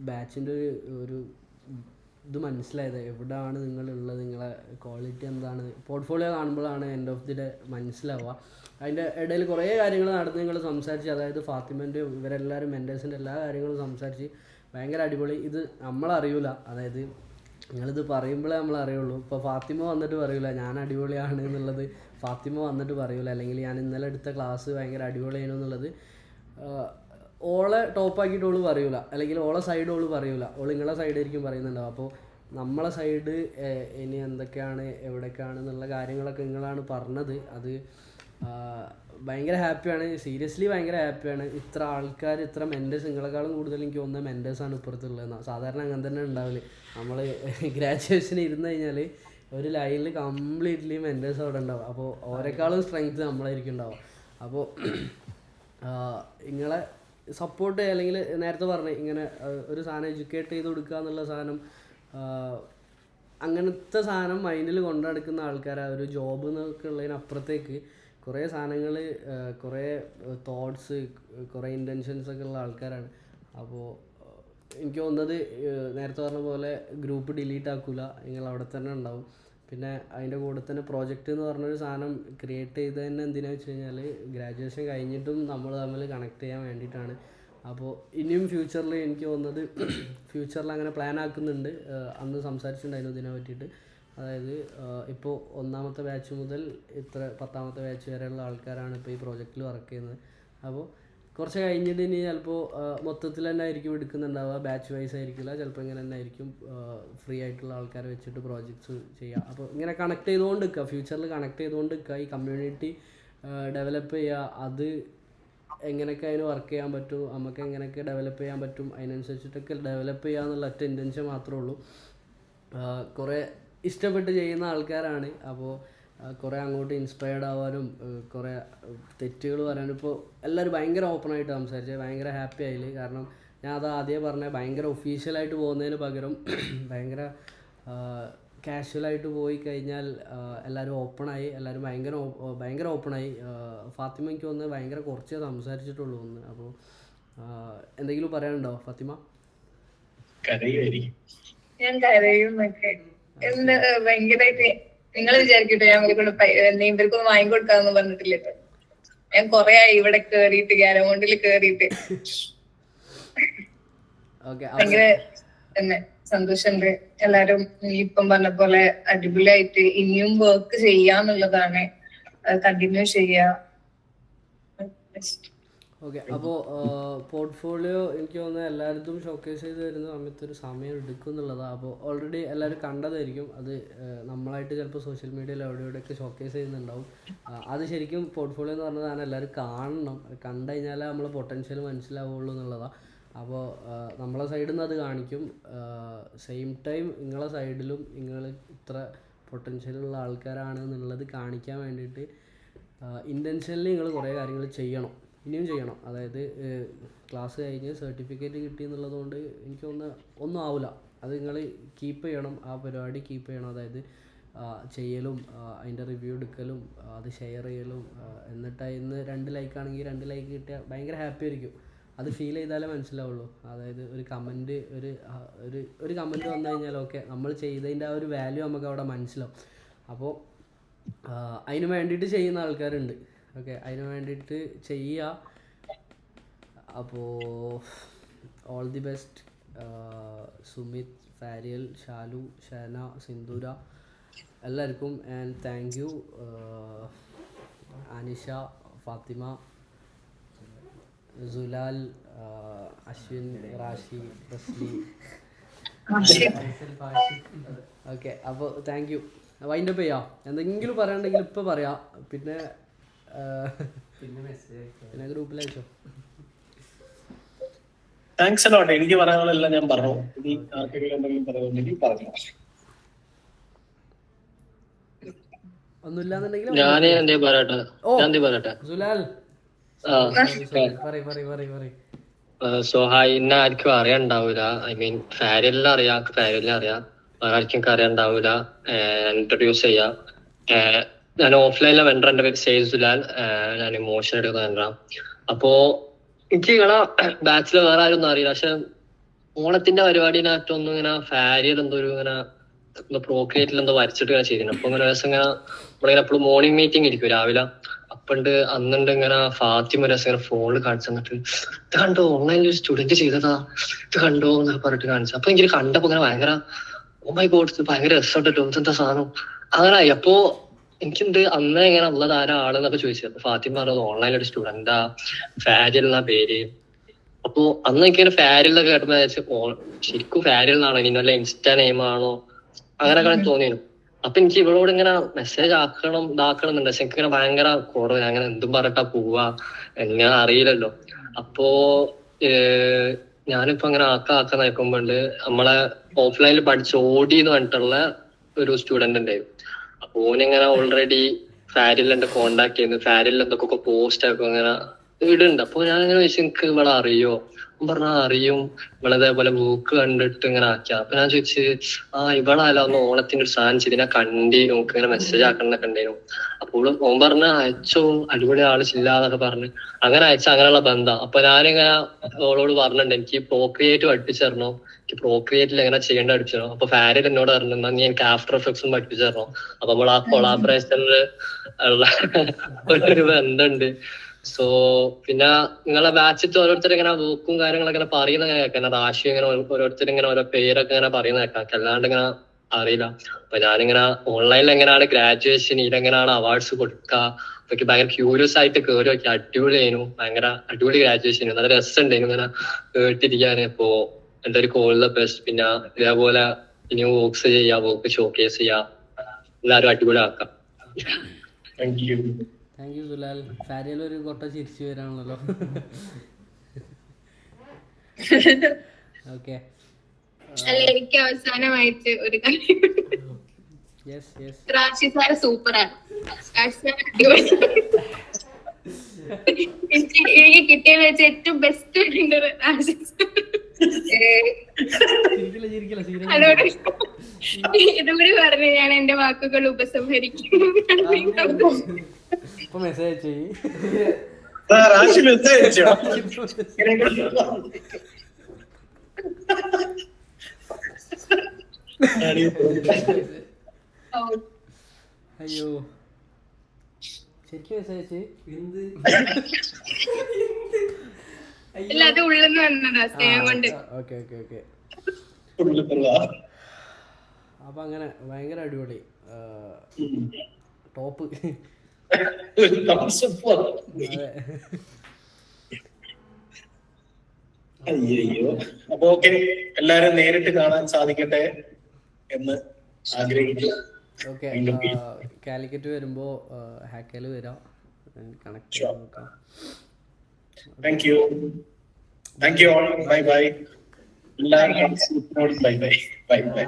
ബാച്ചിൻ്റെ ഒരു ഇത് മനസ്സിലായത്. എവിടെയാണ് നിങ്ങളുള്ളത്, നിങ്ങളെ ക്വാളിറ്റി എന്താണ്, പോർട്ട്ഫോളിയോ കാണുമ്പോഴാണ് എൻഡ് ഓഫ് ദി ഡേ മനസ്സിലാവുക. അതിൻ്റെ ഇടയിൽ കുറേ കാര്യങ്ങൾ നടന്ന് നിങ്ങൾ സംസാരിച്ച്, അതായത് ഫാത്തിമൻ്റെ ഇവരെല്ലാവരും മെൻറ്റേഴ്സിൻ്റെ എല്ലാ കാര്യങ്ങളും സംസാരിച്ച് ഭയങ്കര അടിപൊളി. ഇത് നമ്മളറിയില്ല, അതായത് നിങ്ങളിത് പറയുമ്പോഴേ നമ്മളറിയുള്ളൂ. ഇപ്പോൾ ഫാത്തിമ വന്നിട്ട് പറയില്ല ഞാൻ അടിപൊളിയാണ് എന്നുള്ളത്, ഫാത്തിമ വന്നിട്ട് പറയില്ല, അല്ലെങ്കിൽ ഞാൻ ഇന്നലെ എടുത്ത ക്ലാസ് ഭയങ്കര അടിപൊളിയായിരുന്നു എന്നുള്ളത് ഓളെ ടോപ്പാക്കിയിട്ട് ഓള് പറയൂല, അല്ലെങ്കിൽ ഓളെ സൈഡ് ഓള് പറയൂല, ഓള് നിങ്ങളെ സൈഡായിരിക്കും പറയുന്നുണ്ടാവും. അപ്പോൾ നമ്മളെ സൈഡ് ഇനി എന്തൊക്കെയാണ് എവിടെയൊക്കെയാണ് എന്നുള്ള കാര്യങ്ങളൊക്കെ നിങ്ങളാണ് പറഞ്ഞത്. അത് ഭയങ്കര ഹാപ്പിയാണ്, സീരിയസ്ലി ഭയങ്കര ഹാപ്പിയാണ്. ഇത്ര ആൾക്കാർ, ഇത്ര മെൻറ്റേഴ്സ്, നിങ്ങളെക്കാളും കൂടുതൽ എനിക്ക് തോന്നുന്നത് മെൻറ്റേഴ്സാണ് ഇപ്പുറത്തുള്ളത്. സാധാരണ അങ്ങനെ തന്നെ ഉണ്ടാവില്ല. നമ്മൾ ഗ്രാജുവേഷൻ ഇരുന്ന് കഴിഞ്ഞാൽ ഒരു ലൈനിൽ കംപ്ലീറ്റ്ലി മെൻറ്റേഴ്സ് അവിടെ ഉണ്ടാവും. അപ്പോൾ ഓരെക്കാളും സ്ട്രെങ്ത് നമ്മളായിരിക്കും ഉണ്ടാവുക. അപ്പോൾ നിങ്ങളെ സപ്പോർട്ട്, അല്ലെങ്കിൽ നേരത്തെ പറഞ്ഞ് ഇങ്ങനെ ഒരു സാധനം എഡ്യൂക്കേറ്റ് ചെയ്ത് കൊടുക്കുക എന്നുള്ള സാധനം, അങ്ങനത്തെ സാധനം മൈൻഡിൽ കൊണ്ടു നടക്കുന്ന ആൾക്കാരാണ്. ഒരു ജോബ് എന്നൊക്കെ ഉള്ളതിനപ്പുറത്തേക്ക് കുറേ സാധനങ്ങൾ, കുറേ തോട്ട്സ്, കുറേ ഇൻറ്റൻഷൻസൊക്കെ ഉള്ള ആൾക്കാരാണ്. അപ്പോൾ എനിക്ക് തോന്നുന്നത് നേരത്തെ പറഞ്ഞ പോലെ ഗ്രൂപ്പ് ഡിലീറ്റ് ആക്കില്ല, നിങ്ങൾ അവിടെ തന്നെ ഉണ്ടാവും. പിന്നെ അതിൻ്റെ കൂടെ തന്നെ പ്രോജക്റ്റ് എന്ന് പറഞ്ഞൊരു സാധനം ക്രിയേറ്റ് ചെയ്ത് തന്നെ എന്തിനാണെന്ന് വെച്ച് കഴിഞ്ഞാൽ ഗ്രാജുവേഷൻ കഴിഞ്ഞിട്ടും നമ്മൾ തമ്മിൽ കണക്ട് ചെയ്യാൻ വേണ്ടിയിട്ടാണ്. അപ്പോൾ ഇനിയും ഫ്യൂച്ചറിൽ എനിക്ക് തോന്നുന്നത് ഫ്യൂച്ചറിൽ അങ്ങനെ പ്ലാൻ ആക്കുന്നുണ്ട്. അന്ന് സംസാരിച്ചിട്ടുണ്ടായിരുന്നു ഇതിനെ പറ്റിയിട്ട്. അതായത് ഇപ്പോൾ 1ാമത്തെ ബാച്ച് മുതൽ 10ാമത്തെ ബാച്ച് വരെയുള്ള ആൾക്കാരാണ് ഇപ്പോൾ ഈ പ്രോജക്റ്റിൽ വർക്ക് ചെയ്യുന്നത്. അപ്പോൾ കുറച്ച് കഴിഞ്ഞിട്ട് ഇനി ചിലപ്പോൾ മൊത്തത്തിൽ തന്നെ ആയിരിക്കും എടുക്കുന്നുണ്ടാവുക, ബാച്ച് വൈസ് ആയിരിക്കില്ല, ചിലപ്പോൾ ഇങ്ങനെ തന്നെ ആയിരിക്കും ഫ്രീ ആയിട്ടുള്ള ആൾക്കാരെ വെച്ചിട്ട് പ്രോജക്ട്സ് ചെയ്യുക. അപ്പോൾ ഇങ്ങനെ കണക്ട് ചെയ്തുകൊണ്ട് നിൽക്കുക, ഫ്യൂച്ചറിൽ കണക്ട് ചെയ്തുകൊണ്ട് നിൽക്കുക, ഈ കമ്മ്യൂണിറ്റി ഡെവലപ്പ് ചെയ്യുക. അത് എങ്ങനെയൊക്കെ അതിന് വർക്ക് ചെയ്യാൻ പറ്റും, നമുക്ക് എങ്ങനെയൊക്കെ ഡെവലപ്പ് ചെയ്യാൻ പറ്റും, അതിനനുസരിച്ചിട്ടൊക്കെ ഡെവലപ്പ് ചെയ്യുക എന്നുള്ള ഒറ്റ ഇൻറ്റൻഷൻ മാത്രമേ ഉള്ളൂ. കുറേ ഇഷ്ടപ്പെട്ട് ചെയ്യുന്ന ആൾക്കാരാണ്. അപ്പോൾ കുറേ അങ്ങോട്ട് ഇൻസ്പയർഡ് ആവാനും കുറേ തെറ്റുകൾ വരാനും ഇപ്പോൾ എല്ലാവരും ഭയങ്കര ഓപ്പണായിട്ട് സംസാരിച്ചത് ഭയങ്കര ഹാപ്പി ആയില്ല. കാരണം ഞാൻ അത് ആദ്യമേ പറഞ്ഞ ഭയങ്കര ഒഫീഷ്യലായിട്ട് പോകുന്നതിന് പകരം ഭയങ്കര കാഷ്വലായിട്ട് പോയി കഴിഞ്ഞാൽ എല്ലാവരും ഓപ്പണായി, എല്ലാവരും ഭയങ്കര ഓപ്പണായി. ഫാത്തിമയ്ക്ക് ഒന്ന് ഭയങ്കര കുറച്ചേ സംസാരിച്ചിട്ടുള്ളൂ ഒന്ന്. അപ്പോൾ എന്തെങ്കിലും പറയാനുണ്ടോ ഫാത്തിമ? ഞാൻ കരയുന്നൊക്കെ ഭയങ്കരമായിട്ട് നിങ്ങൾ വിചാരിക്കട്ടെ ഞാൻ ഇവർക്കൊന്നും വാങ്ങിക്കൊടുക്കാന്ന് പറഞ്ഞിട്ടില്ലല്ലോ. ഞാൻ കൊറേ ആയി ഇവിടെ കേറിയിട്ട് ഗ്യാരമൗണ്ടിൽ കേറിയിട്ട് ഭയങ്കര തന്നെ സന്തോഷമുണ്ട്. എല്ലാരും ഇപ്പം പറഞ്ഞ പോലെ അടിപൊളിയായിട്ട് ഇനിയും വർക്ക് ചെയ്യാന്നുള്ളതാണ്, കണ്ടിന്യൂ ചെയ്യാ. ഓക്കെ, അപ്പോൾ പോർട്ട്ഫോളിയോ എനിക്ക് തോന്നുന്നത് എല്ലായിടത്തും ഷോക്കേസ് ചെയ്ത് വരുന്ന സമയത്ത് ഒരു സമയം എടുക്കും എന്നുള്ളതാണ്. അപ്പോൾ ഓൾറെഡി എല്ലാവരും കണ്ടതായിരിക്കും. അത് നമ്മളായിട്ട് ചിലപ്പോൾ സോഷ്യൽ മീഡിയയിൽ എവിടെയൊക്കെ ഷോക്കേസ് ചെയ്യുന്നുണ്ടാവും. അത് ശരിക്കും പോർട്ട്ഫോളിയോ എന്ന് പറഞ്ഞതാണ് എല്ലാവരും കാണണം. കണ്ടു കഴിഞ്ഞാലേ നമ്മളെ പൊട്ടൻഷ്യൽ മനസ്സിലാവുള്ളൂ എന്നുള്ളതാണ്. അപ്പോൾ നമ്മളെ സൈഡിൽ നിന്ന് അത് കാണിക്കും. സെയിം ടൈം നിങ്ങളെ സൈഡിലും നിങ്ങൾ ഇത്ര പൊട്ടൻഷ്യലുള്ള ആൾക്കാരാണ് എന്നുള്ളത് കാണിക്കാൻ വേണ്ടിയിട്ട് ഇൻറ്റൻഷനലി നിങ്ങൾ കുറേ കാര്യങ്ങൾ ചെയ്യണം, ഇനിയും ചെയ്യണം. അതായത് ക്ലാസ് കഴിഞ്ഞ് സർട്ടിഫിക്കറ്റ് കിട്ടി എന്നുള്ളത് കൊണ്ട് എനിക്ക് ഒന്നും ആവില്ല. അത് നിങ്ങൾ കീപ്പ് ചെയ്യണം, ആ പരിപാടി കീപ്പ് ചെയ്യണം. അതായത് ചെയ്യലും അതിൻ്റെ റിവ്യൂ എടുക്കലും അത് ഷെയർ ചെയ്യലും, എന്നിട്ട് അതിന് 2 ലൈക്കാണെങ്കിൽ 2 ലൈക്ക് കിട്ടിയാൽ ഭയങ്കര ഹാപ്പി ആയിരിക്കും. അത് ഫീൽ ചെയ്താലേ മനസ്സിലാവുള്ളൂ. അതായത് ഒരു കമൻറ്റ് ഒരു കമൻറ്റ് വന്നു കഴിഞ്ഞാൽ ഓക്കെ നമ്മൾ ചെയ്തതിൻ്റെ ആ ഒരു വാല്യൂ നമുക്ക് അവിടെ മനസ്സിലാവും. അപ്പോൾ അതിന് വേണ്ടിയിട്ട് ചെയ്യുന്ന ആൾക്കാരുണ്ട്. ഓക്കെ, അതിന് വേണ്ടിയിട്ട് ചെയ്യുക. അപ്പോൾ all the best Sumith, Fariyal, Shalu, Shana, Sindhura എല്ലാവർക്കും. And thank you Anisha, Fathima, Sulal, Ashwin, Rashi, Rasli. Okay, അപ്പോൾ താങ്ക് യു. വൈൻഡപ്പ് ചെയ്യാം. എന്തെങ്കിലും പറയാനുണ്ടെങ്കിൽ ഇപ്പോൾ പറയാം. പിന്നെ ഗ്രൂപ്പിൽ അയച്ചോ. Thanks a lot. എനിക്ക് പറയാനുള്ളതെല്ലാം ഞാൻ പറഞ്ഞു. ഇനി ആർക്കെങ്കിലും എന്തെങ്കിലും പറയാനുണ്ടെങ്കിൽ പറഞ്ഞു. ഒന്നുമില്ലാന്നുണ്ടെങ്കിൽ സുലാൽ സോ ഹായ്, ഇന്ന ആർക്കും അറിയാണ്ടാവൂല. ഐ മീൻ ഫാരിയെല്ലാം അറിയാം, ഫാരിയെല്ലാം അറിയാം, വേറെ ആർക്കും അറിയാണ്ടാവൂല. ഇൻട്രൊഡ്യൂസ് ചെയ്യാം. ഞാൻ ഓഫ്ലൈനിലെ വെണ്ടർ, എന്റെ പേര് സെയ്ദ് സുലാൽ. ഞാൻ ഇമോഷൻ എടുക്കുന്ന വെണ്ടറാ. അപ്പോ എനിക്ക് നിങ്ങളെ ബാച്ചില് വേറെ ആരും ഒന്നും അറിയില്ല. പക്ഷെ ഓണത്തിന്റെ പരിപാടിനകത്തൊന്നും ഇങ്ങനെ ഫാരിയൽ എന്തോ ഒരു ഇങ്ങനെ പ്രോക്രിയേറ്റിൽ എന്തോ വരച്ചിട്ട് ഇങ്ങനെ ചെയ്തിരുന്നു. അപ്പൊ ഇങ്ങനെ ദിവസം ഇങ്ങനെ നമ്മളിങ്ങനെ എപ്പോഴും മോർണിംഗ് മീറ്റിംഗ് ഇരിക്കും രാവിലെ. അപ്പണ്ട് അന്നുണ്ട് ഇങ്ങനെ ഫാത്തിമ രസം ഇങ്ങനെ ഫോണിൽ കാണിച്ചു തന്നിട്ട്, ഇത് കണ്ടോ ഓൺലൈനിൽ ഒരു സ്റ്റുഡന്റ് ചെയ്തതാ, ഇത് കണ്ടോ എന്നൊക്കെ പറഞ്ഞിട്ട് കാണിച്ചു. അപ്പൊ എനിക്ക് കണ്ടപ്പോ ഇങ്ങനെ ഭയങ്കര ഓ മൈ ഗോഡ്, ഇത് ഭയങ്കര രസമുണ്ടല്ലോ, ഇതെന്താ സാധനം അങ്ങനെ ആയി. അപ്പോ എനിക്കുണ്ട് അന്ന് എങ്ങനെ ഉള്ളത് ആരാളെന്നൊക്കെ ചോദിച്ചത്. അപ്പൊ ഫാത്തിമ പറഞ്ഞത് ഓൺലൈനിൽ ഒരു സ്റ്റുഡന്റാ, ഫാരിയൽ എന്നാ പേര്. അപ്പൊ അന്ന് എനിക്ക് ഫാരിയൽ എന്നൊക്കെ കേട്ടപ്പോ ശരിക്കും ഫാരിയൽ എന്നാണോ ഇനി വല്ല ഇൻസ്റ്റാ നെയിമാണോ അങ്ങനെയൊക്കെ തോന്നിയിരുന്നു. അപ്പൊ എനിക്ക് ഇവളോട് ഇങ്ങനെ മെസ്സേജ് ഇതാക്കണം എന്നുണ്ട്. പക്ഷെ എനിക്ക് ഇങ്ങനെ ഭയങ്കര കുറവ്, അങ്ങനെ എന്തും പറഞ്ഞിട്ടാ പോവാ എങ്ങനെ അറിയില്ലല്ലോ. അപ്പോ ഞാനിപ്പോ അങ്ങനെ ആക്കാൻ നോക്കുമ്പോണ്ട് നമ്മളെ ഓഫ്ലൈനിൽ പഠിച്ച ഓടി എന്ന് പറഞ്ഞിട്ടുള്ള ഒരു സ്റ്റുഡന്റ് ഉണ്ടായിരുന്നു. അപ്പൊ ഓനിങ്ങനെ ഓൾറെഡി ഫാരിയൽ എന്റെ കോണ്ടാക്ട് ചെയ്യുന്നു, ഫാരിയൽ എന്തൊക്കെ പോസ്റ്റ് ആക്കും അങ്ങനെ ഇടുന്നുണ്ട്. അപ്പൊ ഞാനിങ്ങനെ ചോദിച്ചു എനിക്ക് ഇവളെ അറിയോ? പറഞ്ഞാ അറിയും, ഇവളതേപോലെ ബുക്ക് കണ്ടിട്ട് ഇങ്ങനെ ആക്കിയ. അപ്പൊ ഞാൻ ചോദിച്ചു ഇവളല്ല ഒന്ന് ഓണത്തിന്റെ ഒരു സാധനം ചെയ്ത് ഞാൻ കണ്ടീനു, നമുക്ക് ഇങ്ങനെ മെസ്സേജ് ആക്കണമെന്നൊക്കെ ഉണ്ടായിരുന്നു. അപ്പോൾ ഓൻ പറഞ്ഞ അയച്ചോ, അടിപൊളി ആള് ചില്ലാന്നൊക്കെ പറഞ്ഞ് അങ്ങനെ അയച്ച അങ്ങനെയുള്ള ബന്ധം. അപ്പൊ ഞാനിങ്ങനെ ഓളോട് പറഞ്ഞിട്ടുണ്ട് എനിക്ക് പ്രോക്രിയേറ്റ് പഠിപ്പിച്ചു തരണോ, എനിക്ക് പ്രോക്രിയേറ്റിൽ എങ്ങനെ ചെയ്യേണ്ട പഠിപ്പിച്ചു തരണം. അപ്പൊ ഫാരിയൽ എന്നോട് പറഞ്ഞു നീ എനിക്ക് ആഫ്റ്റർ എഫക്ട്സും പഠിപ്പിച്ചു തരണം. അപ്പൊ നമ്മൾ ആ കൊളാബറേഷനിൽ ഉള്ള ഒരു ബന്ധമുണ്ട്. സോ പിന്നെ നിങ്ങളെ ബാച്ചിട്ട് ഓരോരുത്തർ ഇങ്ങനെ വർക്കും കാര്യങ്ങളൊക്കെ ഇങ്ങനെ പറയുന്ന കേൾക്കാം. റാഷി ഇങ്ങനെ ഓരോരുത്തർ ഇങ്ങനെ ഓരോ പേരൊക്കെ ഇങ്ങനെ പറയുന്ന കേൾക്കാം, അല്ലാണ്ട് ഇങ്ങനെ അറിയില്ല. അപ്പൊ ഞാനിങ്ങനെ ഓൺലൈനിൽ എങ്ങനെയാണ് ഗ്രാജുവേഷൻ, ഇതെങ്ങനെയാണ് അവാർഡ്സ് കൊടുക്കുക, അപ്പൊ ഭയങ്കര ക്യൂരിയസ് ആയിട്ട് കയറി നോക്കി. അടിപൊളിയായിരുന്നു, ഭയങ്കര അടിപൊളി ഗ്രാജുവേഷൻ, നല്ല രസമുണ്ടായിരുന്നു ഇങ്ങനെ കേട്ടിരിക്കാൻ. ഇപ്പോ എന്റെ ഒരു കോളിലെ ബെസ്റ്റ്. പിന്നെ ഇതേപോലെ ഇനി വർക്ക്സ് ചെയ്യാം, വർക്ക് ഷോക്കേസ് ചെയ്യാം, എല്ലാവരും അടിപൊളി ആക്കാം. Thank you Sulal. ഫാരിയൽ ഒരു കൊട്ട ചിരിച്ചു വരാണല്ലോ. ഓക്കെ, അല്ല എനിക്ക് അവസാനമായിട്ട് ഒരു കാര്യം, റാഷി സാറ് സൂപ്പറാണ്. എനിക്ക് കിട്ടിയ വെച്ച് ഏറ്റവും ബെസ്റ്റ് റാഷി സാർ. ചിരിക്കില്ല സീരിയസ്. അതോടെ ഇതുകൂടി പറഞ്ഞ് ഞാൻ എന്റെ വാക്കുകൾ ഉപസംഹരിക്കും. ഇപ്പൊ മെസ്സേജ് ചെയ്യ്. റാഷി മെസ്സേജ് അയച്ചോ? അയ്യോ ശരിക്കും മെസ്സേജ് അയച്ച് എന്ത്? ഇല്ല, അത് ഉള്ളെന്ന് വന്നതാ സ്നേഹം കൊണ്ട്. ഓക്കെ അപ്പൊ അങ്ങനെ ഭയങ്കര അടിപൊളി ടോപ്പ്. അയ്യോ. അപ്പൊ ഓക്കെ, എല്ലാരും നേരിട്ട് കാണാൻ സാധിക്കട്ടെ എന്ന് ആഗ്രഹിക്കുന്നു. ഓക്കെ, കാലിക്കറ്റ് വരുമ്പോ ഹാക്കയിൽ വരാം, കണക്ട് ചെയ്യാൻ നോക്കാം. Thank you all. Bye bye. എല്ലാവരും ബൈ ബൈ.